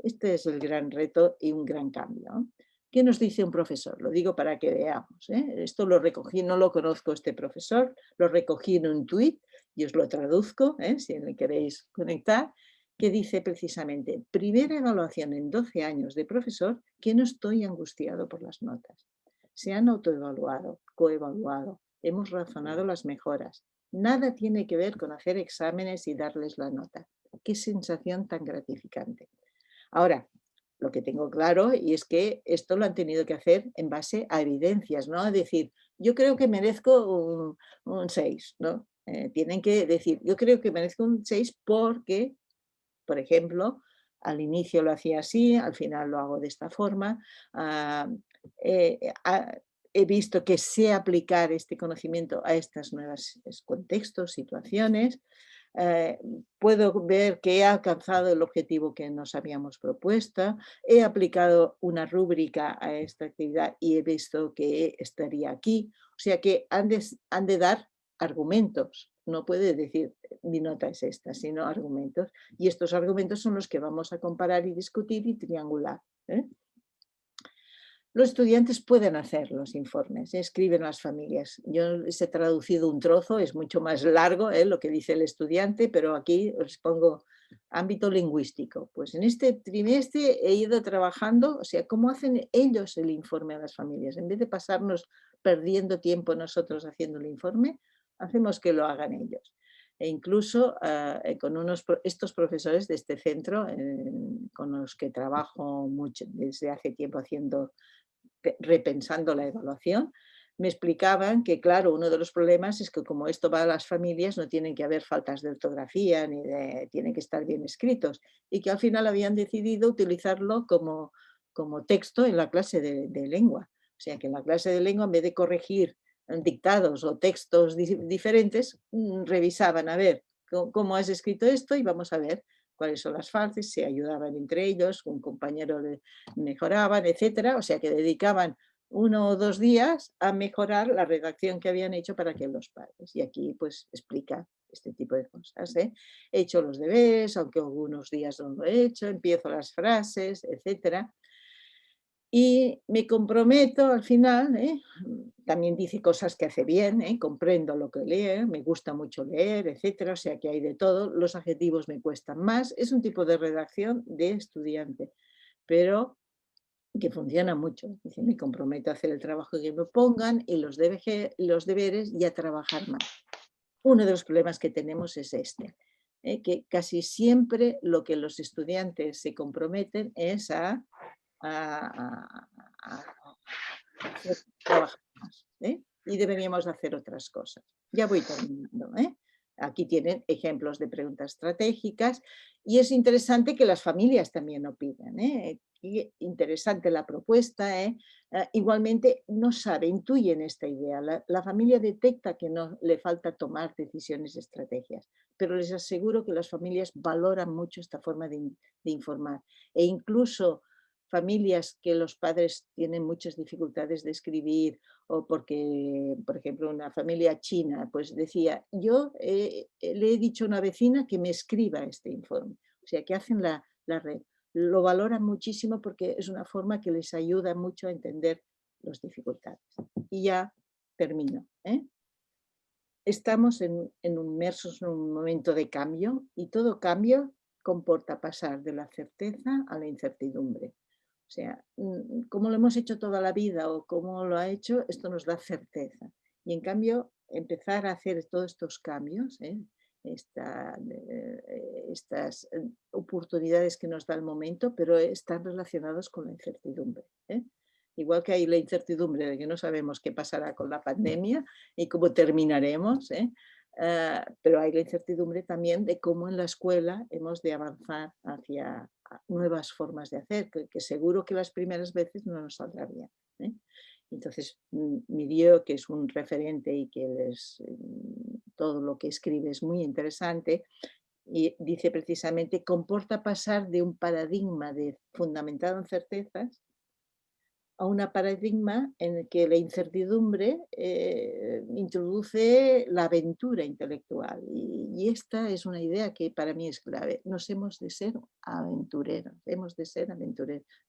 Este es el gran reto y un gran cambio. ¿Qué nos dice un profesor? Lo digo para que veamos. Esto lo recogí, no lo conozco este profesor, lo recogí en un tuit y os lo traduzco, si me queréis conectar, que dice precisamente, primera evaluación en 12 años de profesor que no estoy angustiado por las notas. Se han autoevaluado, coevaluado, hemos razonado las mejoras. Nada tiene que ver con hacer exámenes y darles la nota. Qué sensación tan gratificante. Ahora, lo que tengo claro y es que esto lo han tenido que hacer en base a evidencias, ¿no? Es decir, yo creo que merezco un 6, ¿no? Tienen que decir, yo creo que merezco un 6 porque, por ejemplo, al inicio lo hacía así, al final lo hago de esta forma. He visto que sé aplicar este conocimiento a estos nuevos contextos, situaciones. Puedo ver que he alcanzado el objetivo que nos habíamos propuesto, he aplicado una rúbrica a esta actividad y he visto que estaría aquí. O sea que han de dar argumentos, no puede decir mi nota es esta, sino argumentos. Y estos argumentos son los que vamos a comparar y discutir y triangular. Los estudiantes pueden hacer los informes, escriben las familias. Yo les he traducido un trozo, es mucho más largo lo que dice el estudiante, pero aquí os pongo ámbito lingüístico. Pues en este trimestre he ido trabajando, o sea, cómo hacen ellos el informe a las familias. En vez de pasarnos perdiendo tiempo nosotros haciendo el informe, hacemos que lo hagan ellos. E incluso con estos profesores de este centro, con los que trabajo mucho desde hace tiempo repensando la evaluación, me explicaban que, claro, uno de los problemas es que como esto va a las familias no tienen que haber faltas de ortografía, tienen que estar bien escritos y que al final habían decidido utilizarlo como texto en la clase de lengua. O sea, que en la clase de lengua, en vez de corregir dictados o textos diferentes, revisaban a ver cómo has escrito esto y vamos a ver cuáles son las faltas, se ayudaban entre ellos, un compañero mejoraban, etcétera. O sea que dedicaban 1 o 2 días a mejorar la redacción que habían hecho para que los padres. Y aquí pues explica este tipo de cosas. He hecho los deberes, aunque algunos días no lo he hecho, empiezo las frases, etcétera. Y me comprometo al final, también dice cosas que hace bien, comprendo lo que lee, me gusta mucho leer, etcétera, o sea que hay de todo, los adjetivos me cuestan más, es un tipo de redacción de estudiante, pero que funciona mucho. Dice, me comprometo a hacer el trabajo que me pongan y los deberes y a trabajar más. Uno de los problemas que tenemos es este, que casi siempre lo que los estudiantes se comprometen es a hacer trabajar más, ¿eh? Y deberíamos hacer otras cosas. Ya voy terminando, ¿eh? Aquí tienen ejemplos de preguntas estratégicas y es interesante que las familias también opinen, ¿eh? Y interesante la propuesta, ¿eh? Igualmente no sabe, intuyen esta idea. La familia detecta que no le falta tomar decisiones y estrategias, pero les aseguro que las familias valoran mucho esta forma de informar e incluso familias que los padres tienen muchas dificultades de escribir o porque, por ejemplo, una familia china, pues decía, yo le he dicho a una vecina que me escriba este informe. O sea, que hacen la red. Lo valoran muchísimo porque es una forma que les ayuda mucho a entender las dificultades. Y ya termino, ¿eh? Estamos inmersos en un momento de cambio y todo cambio comporta pasar de la certeza a la incertidumbre. O sea, como lo hemos hecho toda la vida o como lo ha hecho, esto nos da certeza. Y en cambio, empezar a hacer todos estos cambios, estas oportunidades que nos da el momento, pero están relacionados con la incertidumbre. Igual que hay la incertidumbre de que no sabemos qué pasará con la pandemia y cómo terminaremos, pero hay la incertidumbre también de cómo en la escuela hemos de avanzar hacia nuevas formas de hacer, que seguro que las primeras veces no nos saldrá bien. Entonces, Mirio, que es un referente y que todo lo que escribe es muy interesante, y dice precisamente, comporta pasar de un paradigma fundamentado en certezas a un paradigma en el que la incertidumbre introduce la aventura intelectual. Y esta es una idea que para mí es clave. Nos hemos de ser aventureros,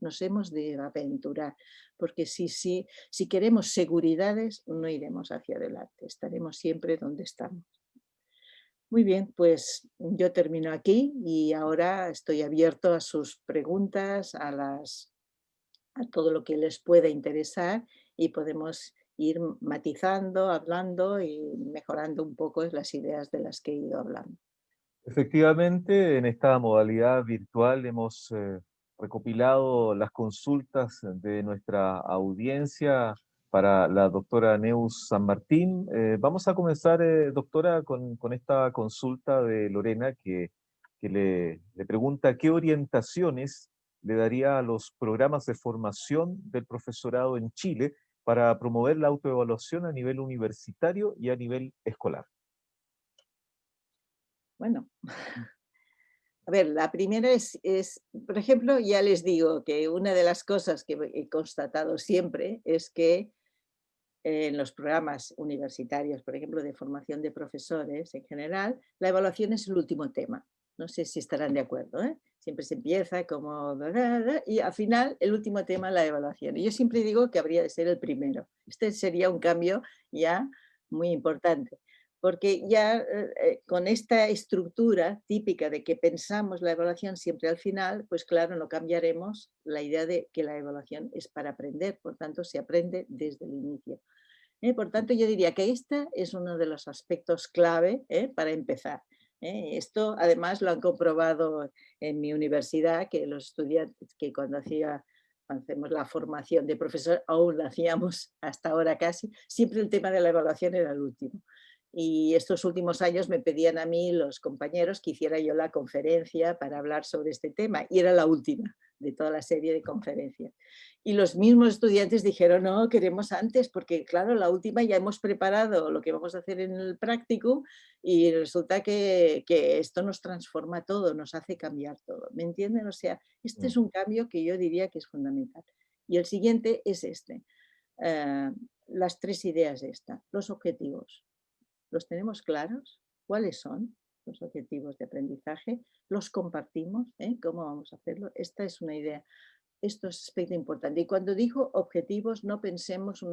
nos hemos de aventurar, porque si queremos seguridades, no iremos hacia adelante, estaremos siempre donde estamos. Muy bien, pues yo termino aquí y ahora estoy abierto a sus preguntas, a todo lo que les pueda interesar y podemos ir matizando, hablando y mejorando un poco las ideas de las que he ido hablando. Efectivamente, en esta modalidad virtual hemos recopilado las consultas de nuestra audiencia para la doctora Neus San Martín. Vamos a comenzar, doctora, con esta consulta de Lorena que le pregunta qué orientaciones le daría a los programas de formación del profesorado en Chile para promover la autoevaluación a nivel universitario y a nivel escolar. Bueno, a ver, la primera por ejemplo, ya les digo que una de las cosas que he constatado siempre es que en los programas universitarios, por ejemplo, de formación de profesores en general, la evaluación es el último tema. No sé si estarán de acuerdo, ¿eh? Siempre se empieza como... y al final el último tema, la evaluación. Y yo siempre digo que habría de ser el primero. Este sería un cambio ya muy importante, porque ya con esta estructura típica de que pensamos la evaluación siempre al final, pues claro, no cambiaremos la idea de que la evaluación es para aprender, por tanto se aprende desde el inicio. Por tanto, yo diría que este es uno de los aspectos clave para empezar. Esto además lo han comprobado en mi universidad, que los estudiantes que cuando hacemos la formación de profesor, aún la hacíamos hasta ahora casi, siempre el tema de la evaluación era el último. Y estos últimos años me pedían a mí los compañeros que hiciera yo la conferencia para hablar sobre este tema, y era la última de toda la serie de conferencias. Y los mismos estudiantes dijeron, no, queremos antes, porque claro, la última ya hemos preparado lo que vamos a hacer en el práctico y resulta que esto nos transforma todo, nos hace cambiar todo. ¿Me entienden? O sea, este es un cambio que yo diría que es fundamental. Y el siguiente es este. Las tres ideas esta, los objetivos. ¿Los tenemos claros? ¿Cuáles son los objetivos de aprendizaje? ¿Los compartimos? ¿Cómo vamos a hacerlo? Esta es una idea. Esto es aspecto importante. Y cuando digo objetivos, no pensemos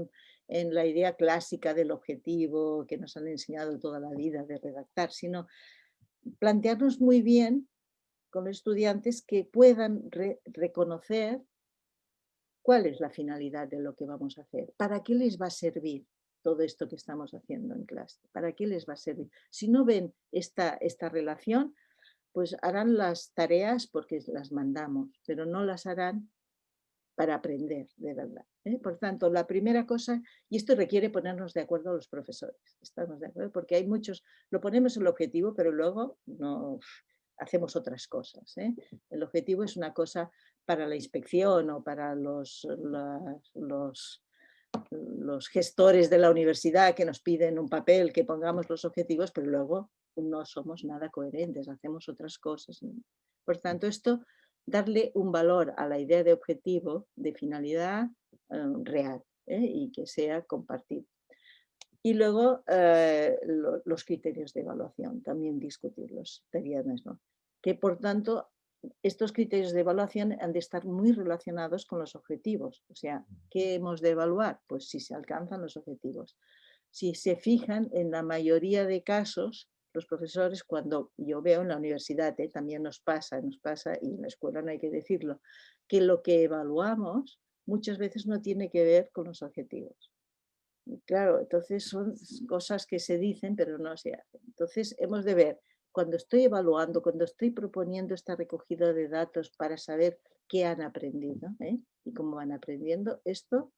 en la idea clásica del objetivo que nos han enseñado toda la vida de redactar, sino plantearnos muy bien con los estudiantes que puedan reconocer cuál es la finalidad de lo que vamos a hacer, para qué les va a servir todo esto que estamos haciendo en clase, para qué les va a servir. Si no ven esta relación, pues harán las tareas porque las mandamos, pero no las harán para aprender de verdad. Por tanto, la primera cosa, y esto requiere ponernos de acuerdo a los profesores, ¿estamos de acuerdo? Porque hay muchos, lo ponemos el objetivo, pero luego no hacemos otras cosas. El objetivo es una cosa para la inspección o para los gestores de la universidad que nos piden un papel que pongamos los objetivos, pero luego no somos nada coherentes, hacemos otras cosas. Por tanto, esto, darle un valor a la idea de objetivo, de finalidad real, y que sea compartido. Y luego los criterios de evaluación, también discutirlos, estaría mismo. Que por tanto, estos criterios de evaluación han de estar muy relacionados con los objetivos. O sea, ¿qué hemos de evaluar? Pues si se alcanzan los objetivos. Si se fijan, en la mayoría de casos, los profesores, cuando yo veo en la universidad, también nos pasa, y en la escuela no hay que decirlo, que lo que evaluamos muchas veces no tiene que ver con los objetivos. Claro, entonces son cosas que se dicen pero no se hacen. Entonces hemos de ver, cuando estoy evaluando, cuando estoy proponiendo esta recogida de datos para saber qué han aprendido y cómo van aprendiendo, esto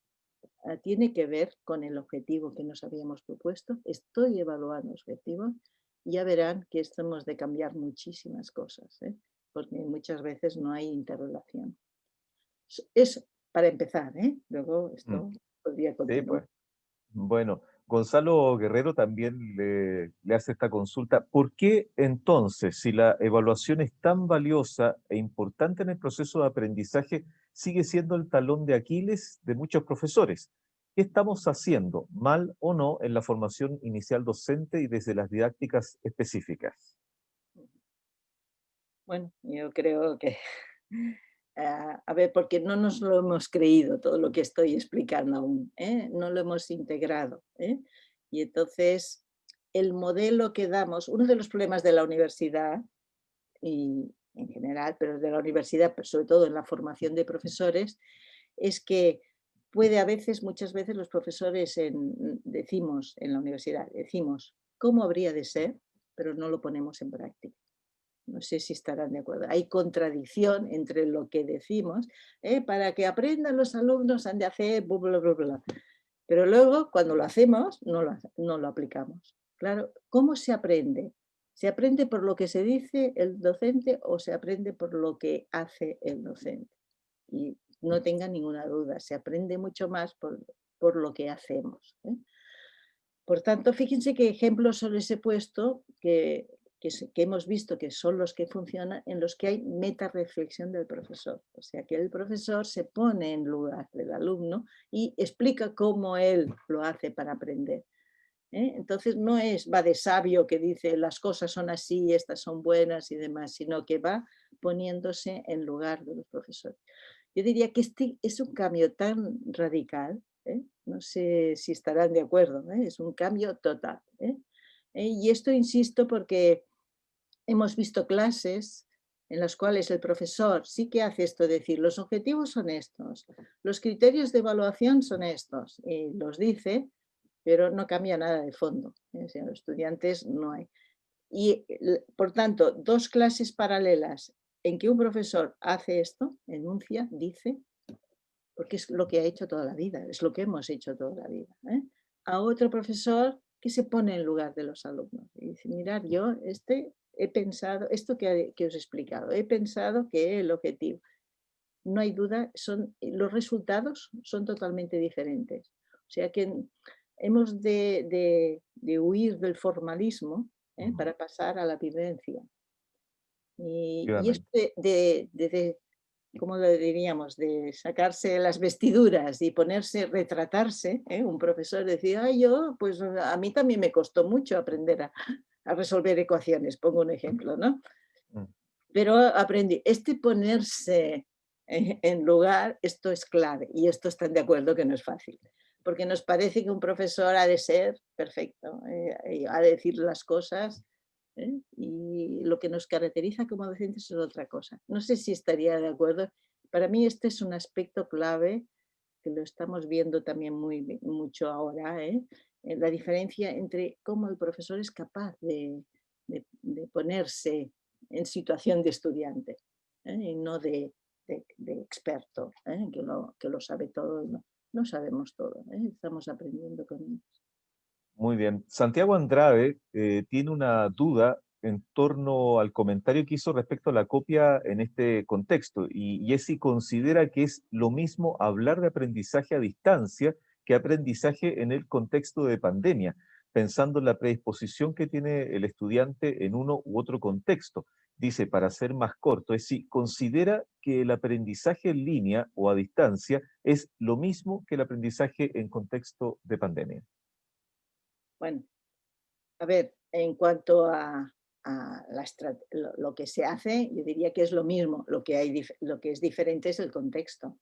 tiene que ver con el objetivo que nos habíamos propuesto. Estoy evaluando objetivos y ya verán que esto hemos de cambiar muchísimas cosas, porque muchas veces no hay interrelación. Eso para empezar, luego Mm. esto podría Sí, continuar. pues. Bueno, Gonzalo Guerrero también le hace esta consulta. ¿Por qué entonces, si la evaluación es tan valiosa e importante en el proceso de aprendizaje, sigue siendo el talón de Aquiles de muchos profesores? ¿Qué estamos haciendo, mal o no, en la formación inicial docente y desde las didácticas específicas? Bueno, yo creo que, a ver, porque no nos lo hemos creído todo lo que estoy explicando aún, no lo hemos integrado. Y entonces, el modelo que damos, uno de los problemas de la universidad, y en general, pero de la universidad, pero sobre todo en la formación de profesores, es que puede a veces, muchas veces los profesores decimos en la universidad, decimos cómo habría de ser, pero no lo ponemos en práctica. No sé si estarán de acuerdo. Hay contradicción entre lo que decimos, para que aprendan los alumnos han de hacer bla, bla, bla, bla. Pero luego, cuando lo hacemos, no lo aplicamos. Claro, ¿cómo se aprende? ¿Se aprende por lo que se dice el docente o se aprende por lo que hace el docente? Y no tengan ninguna duda, se aprende mucho más por lo que hacemos. Por tanto, fíjense qué ejemplos les he puesto que hemos visto que son los que funcionan, en los que hay metarreflexión del profesor. O sea, que el profesor se pone en lugar del alumno y explica cómo él lo hace para aprender. Entonces no va de sabio que dice las cosas son así, estas son buenas y demás, sino que va poniéndose en lugar de los profesores. Yo diría que este es un cambio tan radical, no sé si estarán de acuerdo, es un cambio total. Y esto insisto porque hemos visto clases en las cuales el profesor sí que hace esto, decir, los objetivos son estos, los criterios de evaluación son estos, y los dice, pero no cambia nada de fondo. O sea, los estudiantes no hay. Y, por tanto, dos clases paralelas en que un profesor hace esto, enuncia, dice, porque es lo que ha hecho toda la vida, es lo que hemos hecho toda la vida. A otro profesor que se pone en lugar de los alumnos y dice, mirad, yo he pensado, esto que os he explicado, he pensado que el objetivo, no hay duda, los resultados son totalmente diferentes. O sea que hemos de huir del formalismo Ujú. para pasar a la vivencia. Y esto Efectivamente. ¿cómo lo diríamos? De sacarse las vestiduras y ponerse, retratarse, un profesor decía, ay, yo, pues a mí también me costó mucho aprender a resolver ecuaciones, pongo un ejemplo, ¿no? Mm. Pero aprendí, ponerse en lugar, esto es clave y esto están de acuerdo que no es fácil, porque nos parece que un profesor ha de ser perfecto, ha de decir las cosas y lo que nos caracteriza como docentes es otra cosa. No sé si estaría de acuerdo. Para mí este es un aspecto clave que lo estamos viendo también mucho ahora, la diferencia entre cómo el profesor es capaz de ponerse en situación de estudiante y no de de experto, que lo sabe todo. No, no sabemos todo, estamos aprendiendo con ellos. Muy bien. Santiago Andrade tiene una duda en torno al comentario que hizo respecto a la copia en este contexto, y es si considera que es lo mismo hablar de aprendizaje a distancia que aprendizaje en el contexto de pandemia, pensando en la predisposición que tiene el estudiante en uno u otro contexto. Dice, para ser más corto, es si considera que el aprendizaje en línea o a distancia es lo mismo que el aprendizaje en contexto de pandemia. Bueno, a ver, en cuanto lo que se hace, yo diría que es lo mismo. Lo que es diferente es el contexto.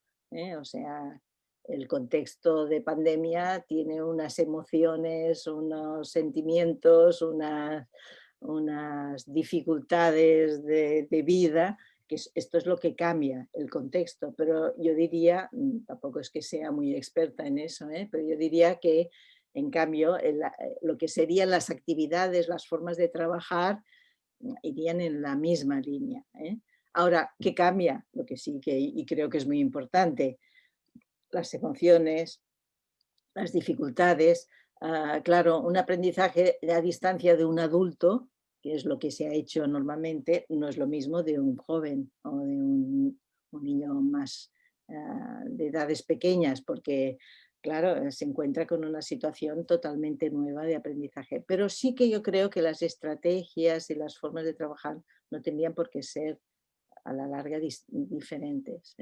O sea, el contexto de pandemia tiene unas emociones, unos sentimientos, unas dificultades de vida, esto es lo que cambia el contexto. Pero yo diría, tampoco es que sea muy experta en eso, pero yo diría que en cambio, lo que serían las actividades, las formas de trabajar, irían en la misma línea. Ahora, ¿qué cambia? Lo que sí que, y creo que es muy importante, las emociones, las dificultades. Claro, un aprendizaje a distancia de un adulto, que es lo que se ha hecho normalmente, no es lo mismo de un joven o de un niño más de edades pequeñas, porque claro, se encuentra con una situación totalmente nueva de aprendizaje. Pero sí que yo creo que las estrategias y las formas de trabajar no tendrían por qué ser a la larga diferentes.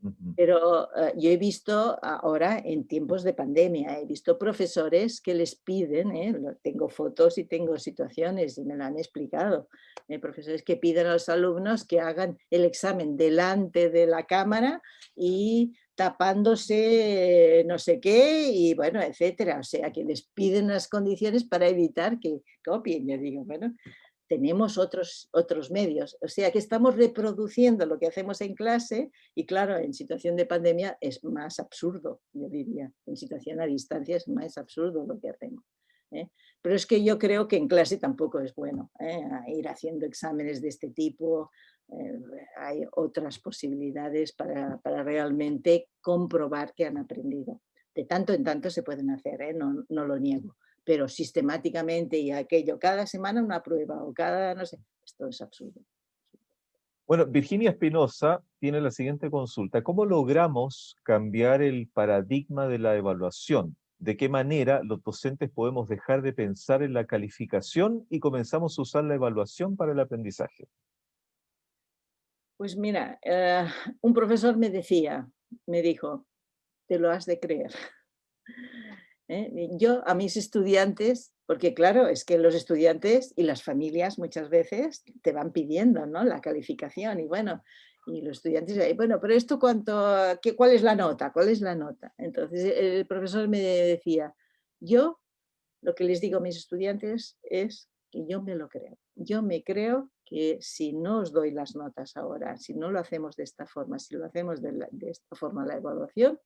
Ujú. Pero yo he visto ahora en tiempos de pandemia, he visto profesores que les piden, tengo fotos y tengo situaciones y me lo han explicado, profesores que piden a los alumnos que hagan el examen delante de la cámara y tapándose no sé qué y bueno, etcétera. O sea, que les piden unas condiciones para evitar que copien. Yo digo, bueno, tenemos otros medios. O sea que estamos reproduciendo lo que hacemos en clase y claro, en situación de pandemia es más absurdo, yo diría. En situación a distancia es más absurdo lo que hacemos. Pero es que yo creo que en clase tampoco es bueno ir haciendo exámenes de este tipo. Eh, Hay otras posibilidades para realmente comprobar que han aprendido. De tanto en tanto se pueden hacer, no, no lo niego, pero sistemáticamente y aquello, cada semana una prueba o cada, no sé, esto es absurdo. Bueno, Virginia Espinosa tiene la siguiente consulta. ¿Cómo logramos cambiar el paradigma de la evaluación? ¿De qué manera los docentes podemos dejar de pensar en la calificación y comenzamos a usar la evaluación para el aprendizaje? Pues mira, un profesor me dijo, te lo has de creer. Yo a mis estudiantes, porque claro, es que los estudiantes y las familias muchas veces te van pidiendo, ¿no?, la calificación y bueno, y los estudiantes, bueno, pero esto ¿cuál es la nota? ¿Cuál es la nota? Entonces el profesor me decía, yo lo que les digo a mis estudiantes es que yo me lo creo. Yo me creo que si no os doy las notas ahora, si no lo hacemos de esta forma, si lo hacemos de esta forma la evaluación,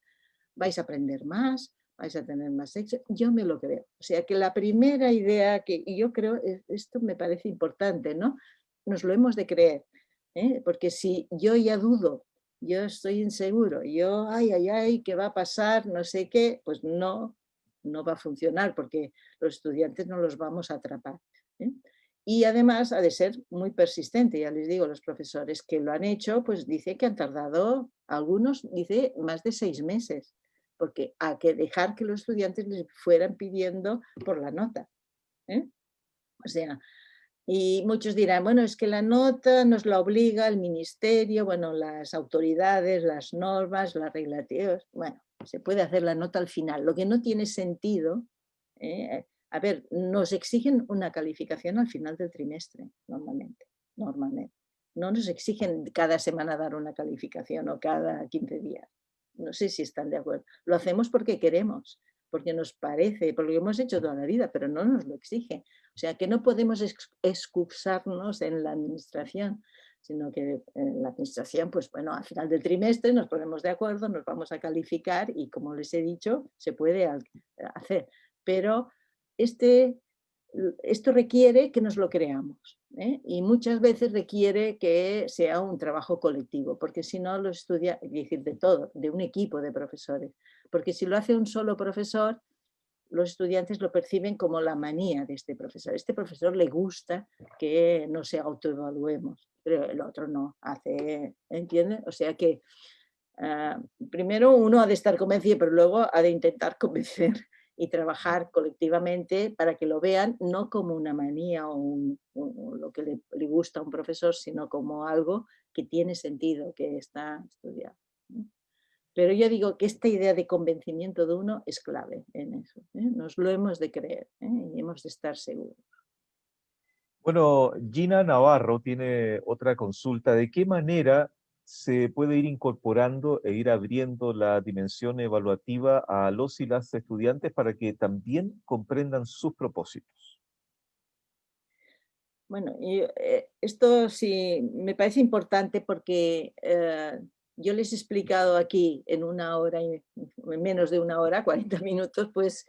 vais a aprender más, vais a tener más éxito. Yo me lo creo. O sea que la primera idea y yo creo, esto me parece importante, ¿no? Nos lo hemos de creer, porque si yo ya dudo, yo estoy inseguro, yo, ay, ¿qué va a pasar? No sé qué, pues no, no va a funcionar porque los estudiantes no los vamos a atrapar. ¿eh? Y además ha de ser muy persistente, ya les digo, los profesores que lo han hecho, pues dice que han tardado, algunos dice más de 6 meses, porque hay que dejar que los estudiantes les fueran pidiendo por la nota. O sea, y muchos dirán, bueno, es que la nota nos la obliga el ministerio, bueno, las autoridades, las normas, las reglativas. Bueno, se puede hacer la nota al final. Lo que no tiene sentido, a ver, nos exigen una calificación al final del trimestre, normalmente. No nos exigen cada semana dar una calificación o cada 15 días. No sé si están de acuerdo. Lo hacemos porque queremos, porque nos parece, porque lo hemos hecho toda la vida, pero no nos lo exigen. O sea, que no podemos excusarnos en la administración, sino que en la administración, pues bueno, al final del trimestre nos ponemos de acuerdo, nos vamos a calificar y como les he dicho, se puede hacer. Pero esto requiere que nos lo creamos. Y muchas veces requiere que sea un trabajo colectivo, porque si no lo estudia, es decir, de todo, de un equipo de profesores, porque si lo hace un solo profesor, los estudiantes lo perciben como la manía de este profesor. Este profesor le gusta que nos autoevaluemos, pero el otro no, hace, ¿entiendes? O sea que primero uno ha de estar convencido, pero luego ha de intentar convencer y trabajar colectivamente para que lo vean no como una manía o lo que le gusta a un profesor, sino como algo que tiene sentido, que está estudiado. Pero yo digo que esta idea de convencimiento de uno es clave en eso. Nos lo hemos de creer y hemos de estar seguros. Bueno, Gina Navarro tiene otra consulta. ¿De qué manera se puede ir incorporando e ir abriendo la dimensión evaluativa a los y las estudiantes para que también comprendan sus propósitos? Bueno, esto sí me parece importante porque yo les he explicado aquí en una hora, en menos de una hora, 40 minutos, pues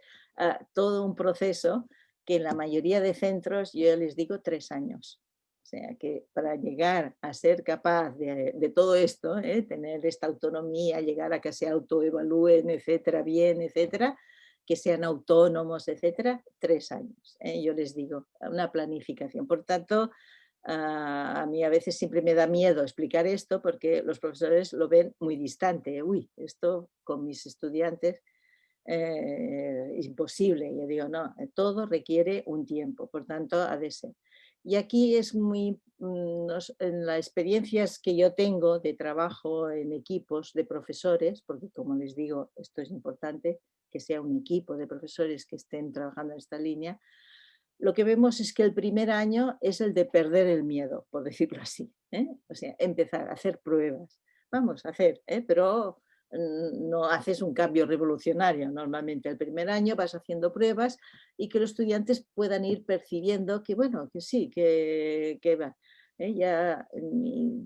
todo un proceso que en la mayoría de centros yo les digo 3 años. O sea que para llegar a ser capaz de todo esto, tener esta autonomía, llegar a que se autoevalúen, etcétera, bien, etcétera, que sean autónomos, etcétera, 3 años. Yo les digo, una planificación. Por tanto, a mí a veces siempre me da miedo explicar esto porque los profesores lo ven muy distante. Uy, esto con mis estudiantes es imposible. Yo digo, no, todo requiere un tiempo, por tanto, ha de ser. Y aquí es muy, en las experiencias que yo tengo de trabajo en equipos de profesores, porque como les digo, esto es importante, que sea un equipo de profesores que estén trabajando en esta línea, lo que vemos es que el primer año es el de perder el miedo, por decirlo así. O sea, empezar a hacer pruebas. Vamos a hacer, pero no haces un cambio revolucionario. Normalmente el primer año vas haciendo pruebas y que los estudiantes puedan ir percibiendo que, bueno, que sí, que va. Ya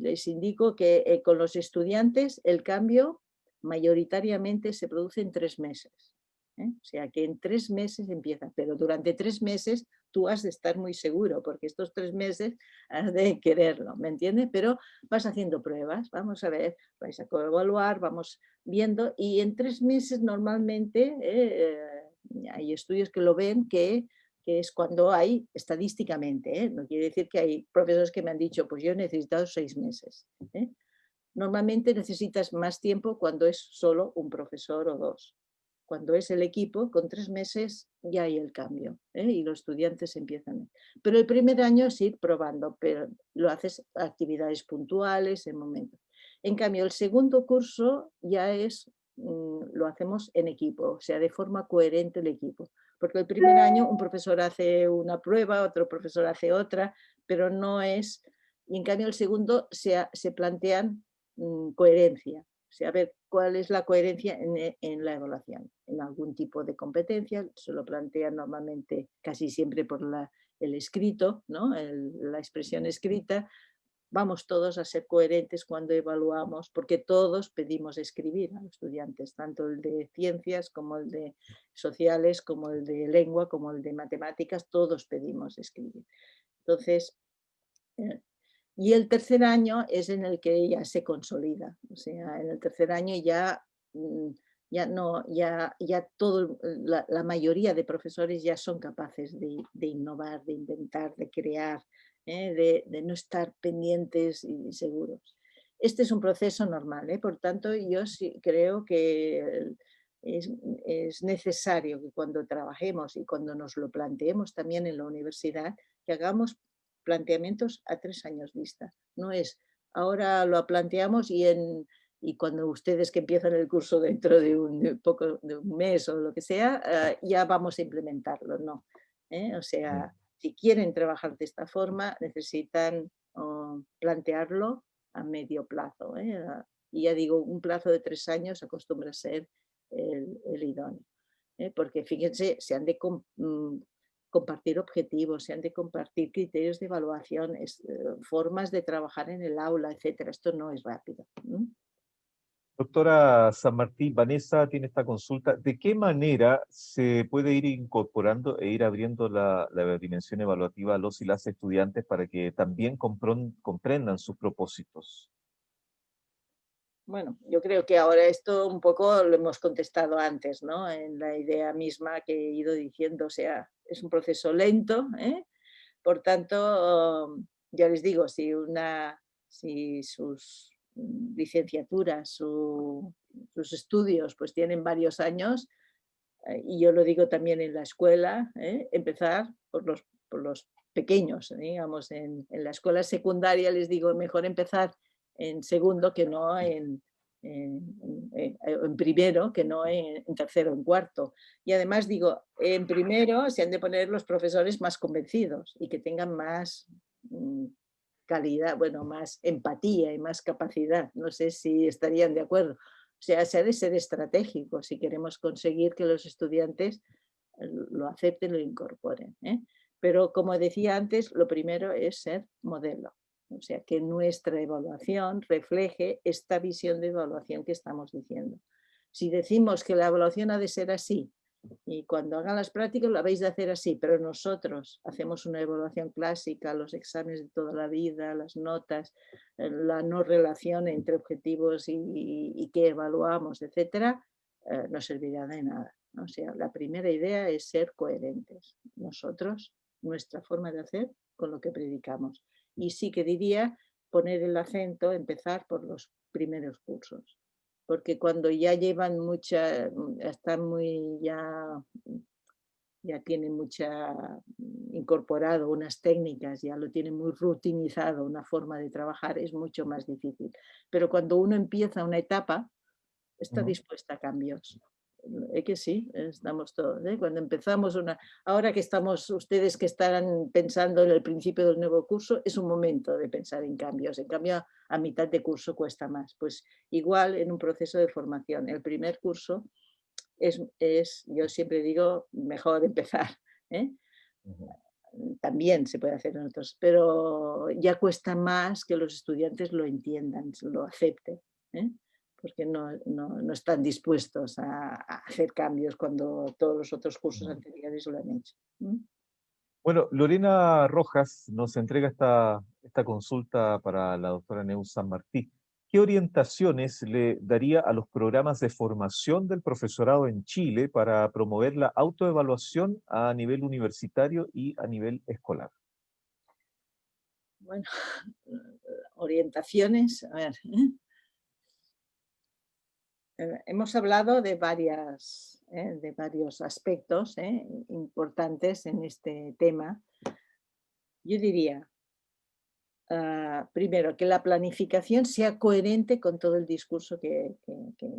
les indico que con los estudiantes el cambio mayoritariamente se produce en 3 meses. O sea que en 3 meses empieza, pero durante 3 meses tú has de estar muy seguro, porque estos 3 meses has de quererlo, ¿me entiendes? Pero vas haciendo pruebas, vamos a ver, vais a coevaluar, vamos viendo, y en 3 meses normalmente hay estudios que lo ven que es cuando hay estadísticamente, no quiere decir que hay profesores que me han dicho, pues yo he necesitado 6 meses. Normalmente necesitas más tiempo cuando es solo un profesor o dos. Cuando es el equipo, con 3 meses ya hay el cambio y los estudiantes empiezan. Pero el primer año es ir probando, pero lo haces actividades puntuales, en momentos. En cambio, el segundo curso ya es, lo hacemos en equipo, o sea, de forma coherente el equipo. Porque el primer año un profesor hace una prueba, otro profesor hace otra, pero no es... Y en cambio el segundo se plantean coherencia. O sea, a ver cuál es la coherencia en la evaluación. En algún tipo de competencia se lo plantean normalmente casi siempre por el escrito, ¿no? La expresión escrita. Vamos todos a ser coherentes cuando evaluamos, porque todos pedimos escribir a los estudiantes, tanto el de ciencias como el de sociales, como el de lengua, como el de matemáticas, todos pedimos escribir. Entonces, y el tercer año es en el que ya se consolida. O sea, en el tercer año ya, ya no, ya todo, la mayoría de profesores ya son capaces de innovar, de inventar, de crear, de no estar pendientes y seguros. Este es un proceso normal, por tanto, yo sí creo que es, es necesario que cuando trabajemos y cuando nos lo planteemos también en la universidad, que hagamos planteamientos a 3 años vista. No es ahora lo planteamos y cuando ustedes que empiezan el curso dentro de un mes o lo que sea, ya vamos a implementarlo. No. O sea, si quieren trabajar de esta forma, necesitan plantearlo a medio plazo. Y ya digo, un plazo de 3 años acostumbra a ser el idóneo. Porque fíjense, se han de compartir objetivos, se han de compartir criterios de evaluación, formas de trabajar en el aula, etcétera. Esto no es rápido. Doctora San Martín, Vanessa tiene esta consulta. ¿De qué manera se puede ir incorporando e ir abriendo la dimensión evaluativa a los y las estudiantes para que también comprendan sus propósitos? Bueno, yo creo que ahora esto un poco lo hemos contestado antes, ¿no? En la idea misma que he ido diciendo, o sea, es un proceso lento, ¿eh? Por tanto, ya les digo, si sus licenciaturas, sus estudios, pues tienen varios años, y yo lo digo también en la escuela, empezar por los pequeños, digamos, en la escuela secundaria les digo, mejor empezar en segundo que no en primero, que no en tercero, en cuarto. Y además digo, en primero se han de poner los profesores más convencidos y que tengan más calidad, bueno, más empatía y más capacidad. No sé si estarían de acuerdo. O sea, se ha de ser estratégico si queremos conseguir que los estudiantes lo acepten, lo incorporen, ¿eh? Pero como decía antes, lo primero es ser modelo. O sea, que nuestra evaluación refleje esta visión de evaluación que estamos diciendo. Si decimos que la evaluación ha de ser así, y cuando hagan las prácticas lo habéis de hacer así, pero nosotros hacemos una evaluación clásica, los exámenes de toda la vida, las notas, la no relación entre objetivos y qué evaluamos, etcétera, no servirá de nada, ¿no? O sea, la primera idea es ser coherentes. Nosotros, nuestra forma de hacer con lo que predicamos. Y sí que diría poner el acento, empezar por los primeros cursos, porque cuando ya llevan están muy ya tienen mucha incorporado unas técnicas, ya lo tienen muy rutinizado, una forma de trabajar, es mucho más difícil. Pero cuando uno empieza una etapa, está Ujú. dispuesta a cambios. Es que sí, estamos todos. Cuando empezamos ahora que estamos, ustedes que estarán pensando en el principio del nuevo curso, es un momento de pensar en cambios. En cambio, a mitad de curso cuesta más. Pues igual en un proceso de formación. El primer curso yo siempre digo, mejor empezar, ¿eh? Ujú. También se puede hacer en otros, pero ya cuesta más que los estudiantes lo entiendan, lo acepten, ¿eh? Porque no están dispuestos a hacer cambios cuando todos los otros cursos Ujú. anteriores lo han hecho. ¿Mm? Bueno, Lorena Rojas nos entrega esta consulta para la doctora Neus San Martí. ¿Qué orientaciones le daría a los programas de formación del profesorado en Chile para promover la autoevaluación a nivel universitario y a nivel escolar? Bueno, orientaciones, a ver, hemos hablado de varios aspectos importantes en este tema. Yo diría, primero, que la planificación sea coherente con todo el discurso que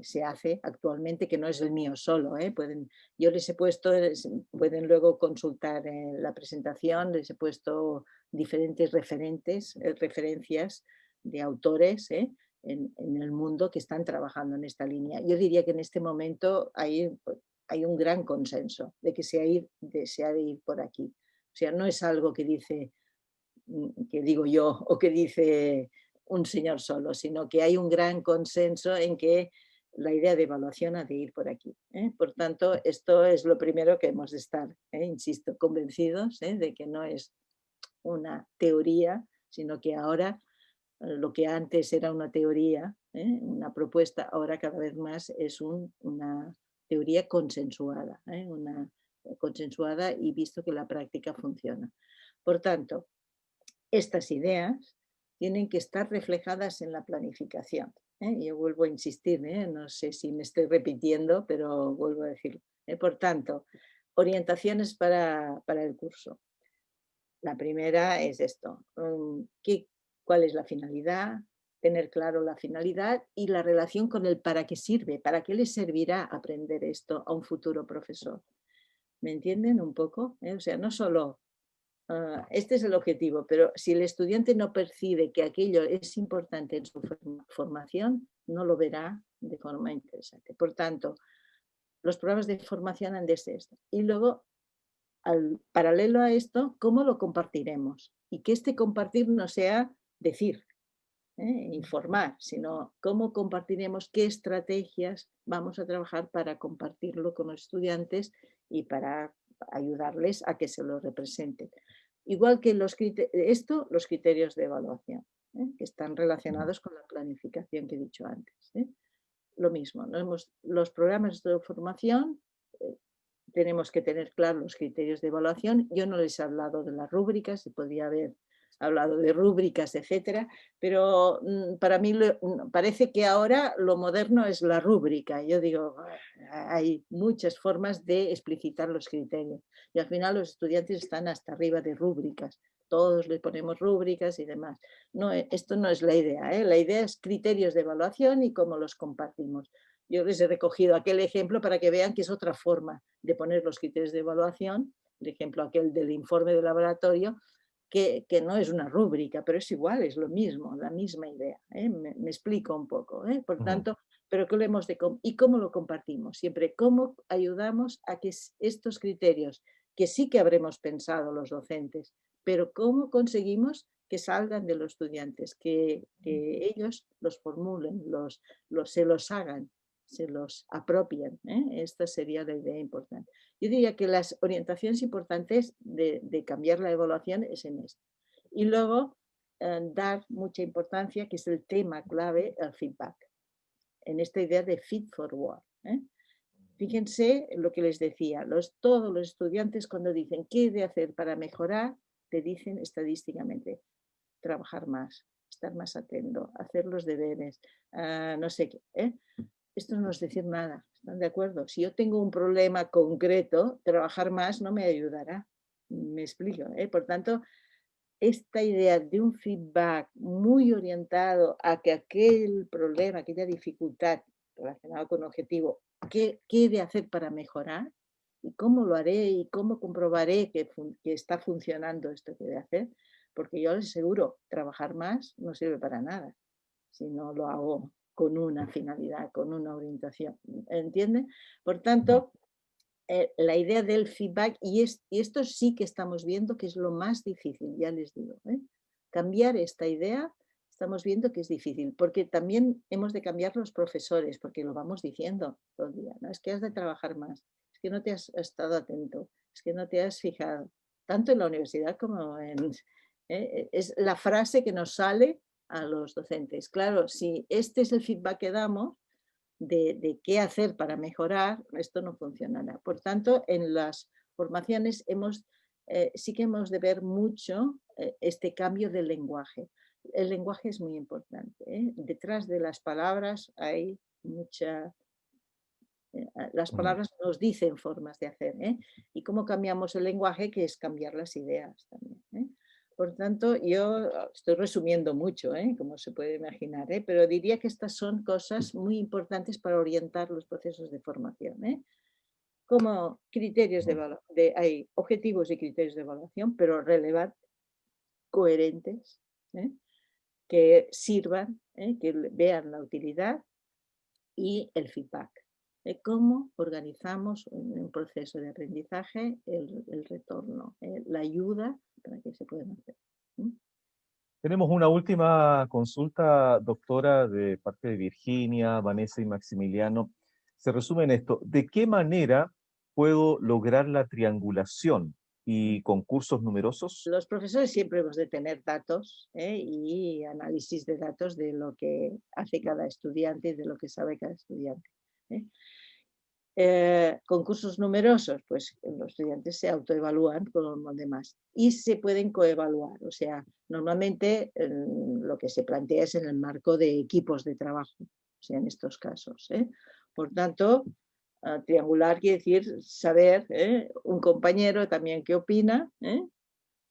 se hace actualmente, que no es el mío solo. Yo les he puesto, pueden luego consultar la presentación, les he puesto diferentes referencias de autores en el mundo que están trabajando en esta línea. Yo diría que en este momento hay un gran consenso de que se ha de ir por aquí. O sea, no es algo que que digo yo o que dice un señor solo, sino que hay un gran consenso en que la idea de evaluación ha de ir por aquí. Por tanto, esto es lo primero que hemos de estar, insisto, convencidos de que no es una teoría, sino que ahora lo que antes era una teoría, una propuesta, ahora cada vez más es una teoría consensuada, consensuada y visto que la práctica funciona. Por tanto, estas ideas tienen que estar reflejadas en la planificación. Yo vuelvo a insistir, no sé si me estoy repitiendo, pero vuelvo a decirlo. Por tanto, orientaciones para el curso. La primera es esto, ¿cuál es la finalidad? Tener claro la finalidad y la relación con el para qué sirve, para qué le servirá aprender esto a un futuro profesor. ¿Me entienden un poco? O sea, no solo este es el objetivo, pero si el estudiante no percibe que aquello es importante en su formación, no lo verá de forma interesante. Por tanto, los programas de formación han de ser esto. Y luego, paralelo a esto, ¿cómo lo compartiremos? Y que este compartir no sea decir, informar, sino cómo compartiremos, qué estrategias vamos a trabajar para compartirlo con los estudiantes y para ayudarles a que se lo representen. Igual que los criterios de evaluación, que están relacionados con la planificación que he dicho antes. Lo mismo, los programas de formación tenemos que tener claros los criterios de evaluación. Yo no les he hablado de las rúbricas, se podría haber hablado de rúbricas, etcétera, pero para mí parece que ahora lo moderno es la rúbrica. Yo digo, hay muchas formas de explicitar los criterios y al final los estudiantes están hasta arriba de rúbricas. Todos le ponemos rúbricas y demás. No, esto no es la idea, La idea es criterios de evaluación y cómo los compartimos. Yo les he recogido aquel ejemplo para que vean que es otra forma de poner los criterios de evaluación, el ejemplo aquel del informe de laboratorio, que no es una rúbrica, pero es igual, es lo mismo, la misma idea. Me explico un poco. Por tanto, pero ¿qué lo hemos y cómo lo compartimos? Siempre, ¿cómo ayudamos a que estos criterios, que sí que habremos pensado los docentes, pero cómo conseguimos que salgan de los estudiantes, que ellos los formulen, se los hagan, se los apropien? Esta sería la idea importante. Yo diría que las orientaciones importantes de cambiar la evaluación es en esto. Y luego dar mucha importancia, que es el tema clave, al feedback, en esta idea de feed forward. Fíjense lo que les decía, todos los estudiantes cuando dicen qué he de hacer para mejorar, te dicen estadísticamente, trabajar más, estar más atento, hacer los deberes, no sé qué. Esto no es decir nada, ¿están de acuerdo? Si yo tengo un problema concreto, trabajar más no me ayudará. Me explico, Por tanto, esta idea de un feedback muy orientado a que aquel problema, aquella dificultad relacionada con un objetivo, ¿qué he de hacer para mejorar? ¿Y cómo lo haré? ¿Y cómo comprobaré que está funcionando esto que he de hacer? Porque yo les aseguro, trabajar más no sirve para nada si no lo hago con una finalidad, con una orientación. ¿Entienden? Por tanto, la idea del feedback, y esto sí que estamos viendo que es lo más difícil, ya les digo. Cambiar esta idea, estamos viendo que es difícil, porque también hemos de cambiar los profesores, porque lo vamos diciendo todo el día. ¿No? Es que has de trabajar más, es que no te has estado atento, es que no te has fijado, tanto en la universidad como en... es la frase que nos sale a los docentes. Claro, si este es el feedback que damos de qué hacer para mejorar, esto no funcionará. Por tanto, en las formaciones sí que hemos de ver mucho este cambio del lenguaje. El lenguaje es muy importante. Detrás de las palabras hay mucha... las palabras nos dicen formas de hacer. Y cómo cambiamos el lenguaje, que es cambiar las ideas también. Por tanto, yo estoy resumiendo mucho, como se puede imaginar, pero diría que estas son cosas muy importantes para orientar los procesos de formación. Como criterios hay objetivos y criterios de evaluación, pero relevantes, coherentes, que sirvan, que vean la utilidad, y el feedback. Cómo organizamos un proceso de aprendizaje, el retorno, la ayuda para que se puedan hacer. Tenemos una última consulta, doctora, de parte de Virginia, Vanessa y Maximiliano. Se resume en esto: ¿de qué manera puedo lograr la triangulación y concursos numerosos? Los profesores siempre hemos de tener datos y análisis de datos de lo que hace cada estudiante y de lo que sabe cada estudiante. Concursos numerosos, pues los estudiantes se autoevalúan con los demás y se pueden coevaluar. O sea, normalmente lo que se plantea es en el marco de equipos de trabajo, o sea, en estos casos. Por tanto, triangular quiere decir saber un compañero también qué opina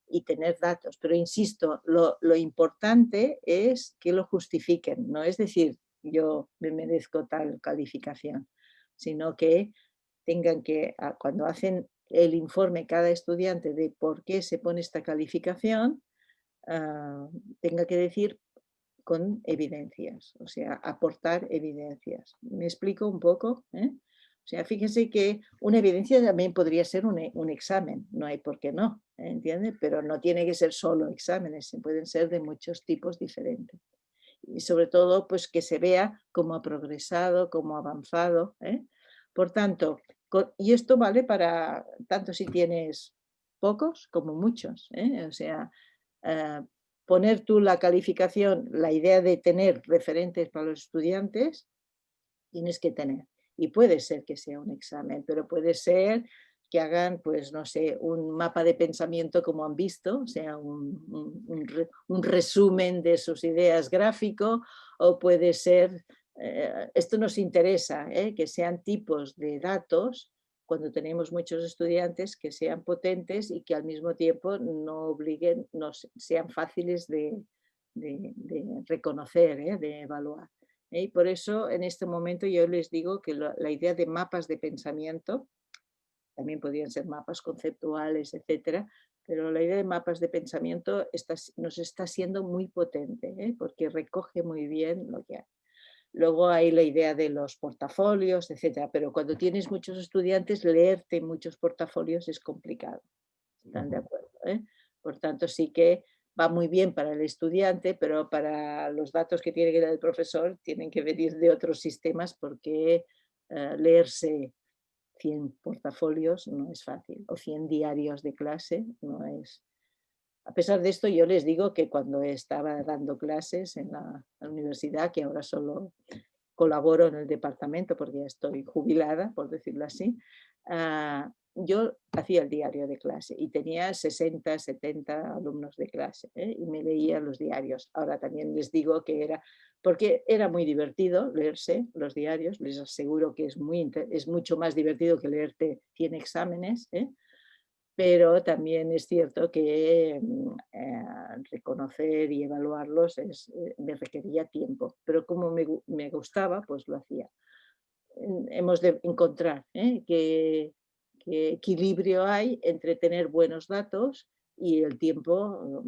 y tener datos. Pero insisto, lo importante es que lo justifiquen, no es decir, yo me merezco tal calificación, sino que tengan que, cuando hacen el informe cada estudiante de por qué se pone esta calificación, tenga que decir con evidencias, o sea, aportar evidencias. ¿Me explico un poco? O sea, fíjense que una evidencia también podría ser un examen, no hay por qué no, ¿entiende? Pero no tiene que ser solo exámenes, pueden ser de muchos tipos diferentes. y sobre todo pues que se vea cómo ha progresado, cómo ha avanzado, ¿eh? Por tanto, y esto vale para tanto si tienes pocos como muchos, ¿eh? O sea, eh, poner tú la calificación, la idea de tener referentes para los estudiantes, tienes que tener. Y puede ser que sea un examen, pero puede ser que hagan, pues no sé, un mapa de pensamiento como han visto, o sea, un resumen de sus ideas gráfico, o puede ser, esto nos interesa, que sean tipos de datos, cuando tenemos muchos estudiantes, que sean potentes y que al mismo tiempo no obliguen, no sean fáciles de reconocer, de evaluar. Y por eso en este momento yo les digo que la idea de mapas de pensamiento, también podrían ser mapas conceptuales, etcétera, pero la idea de mapas de pensamiento nos está siendo muy potente, porque recoge muy bien lo que hay. Luego hay la idea de los portafolios, etcétera, pero cuando tienes muchos estudiantes, leerte muchos portafolios es complicado. ¿Están de acuerdo? Por tanto, sí que va muy bien para el estudiante, pero para los datos que tiene que dar el profesor tienen que venir de otros sistemas porque leerse 100 portafolios no es fácil, o 100 diarios de clase no es. A pesar de esto, yo les digo que cuando estaba dando clases en la universidad, que ahora solo colaboro en el departamento porque ya estoy jubilada, por decirlo así, yo hacía el diario de clase y tenía 60, 70 alumnos de clase, y me leía los diarios. Ahora también les digo que era, porque era muy divertido leerse los diarios, les aseguro que es mucho más divertido que leerte 100 exámenes, pero también es cierto que reconocer y evaluarlos me requería tiempo, pero como me gustaba, pues lo hacía. Hemos de encontrar qué equilibrio hay entre tener buenos datos y el tiempo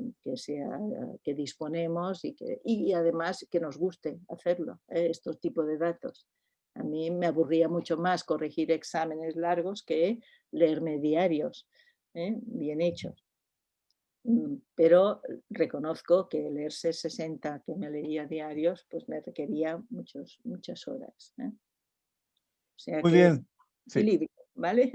que disponemos y además que nos guste hacerlo, estos tipos de datos. A mí me aburría mucho más corregir exámenes largos que leerme diarios bien hechos. Pero reconozco que leerse 60 que me leía diarios, pues me requería muchas horas. O sea Muy que bien, sí. equilibrio, ¿vale?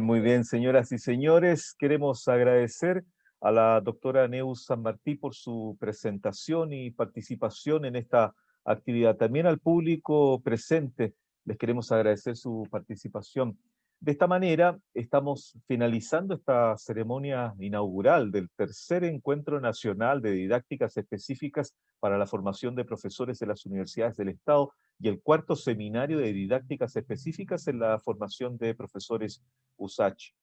Muy bien, señoras y señores, queremos agradecer a la doctora Neus San Martí por su presentación y participación en esta actividad. También al público presente les queremos agradecer su participación. De esta manera, estamos finalizando esta ceremonia inaugural del tercer Encuentro Nacional de Didácticas Específicas para la Formación de Profesores de las Universidades del Estado y el cuarto Seminario de Didácticas Específicas en la Formación de Profesores USACH.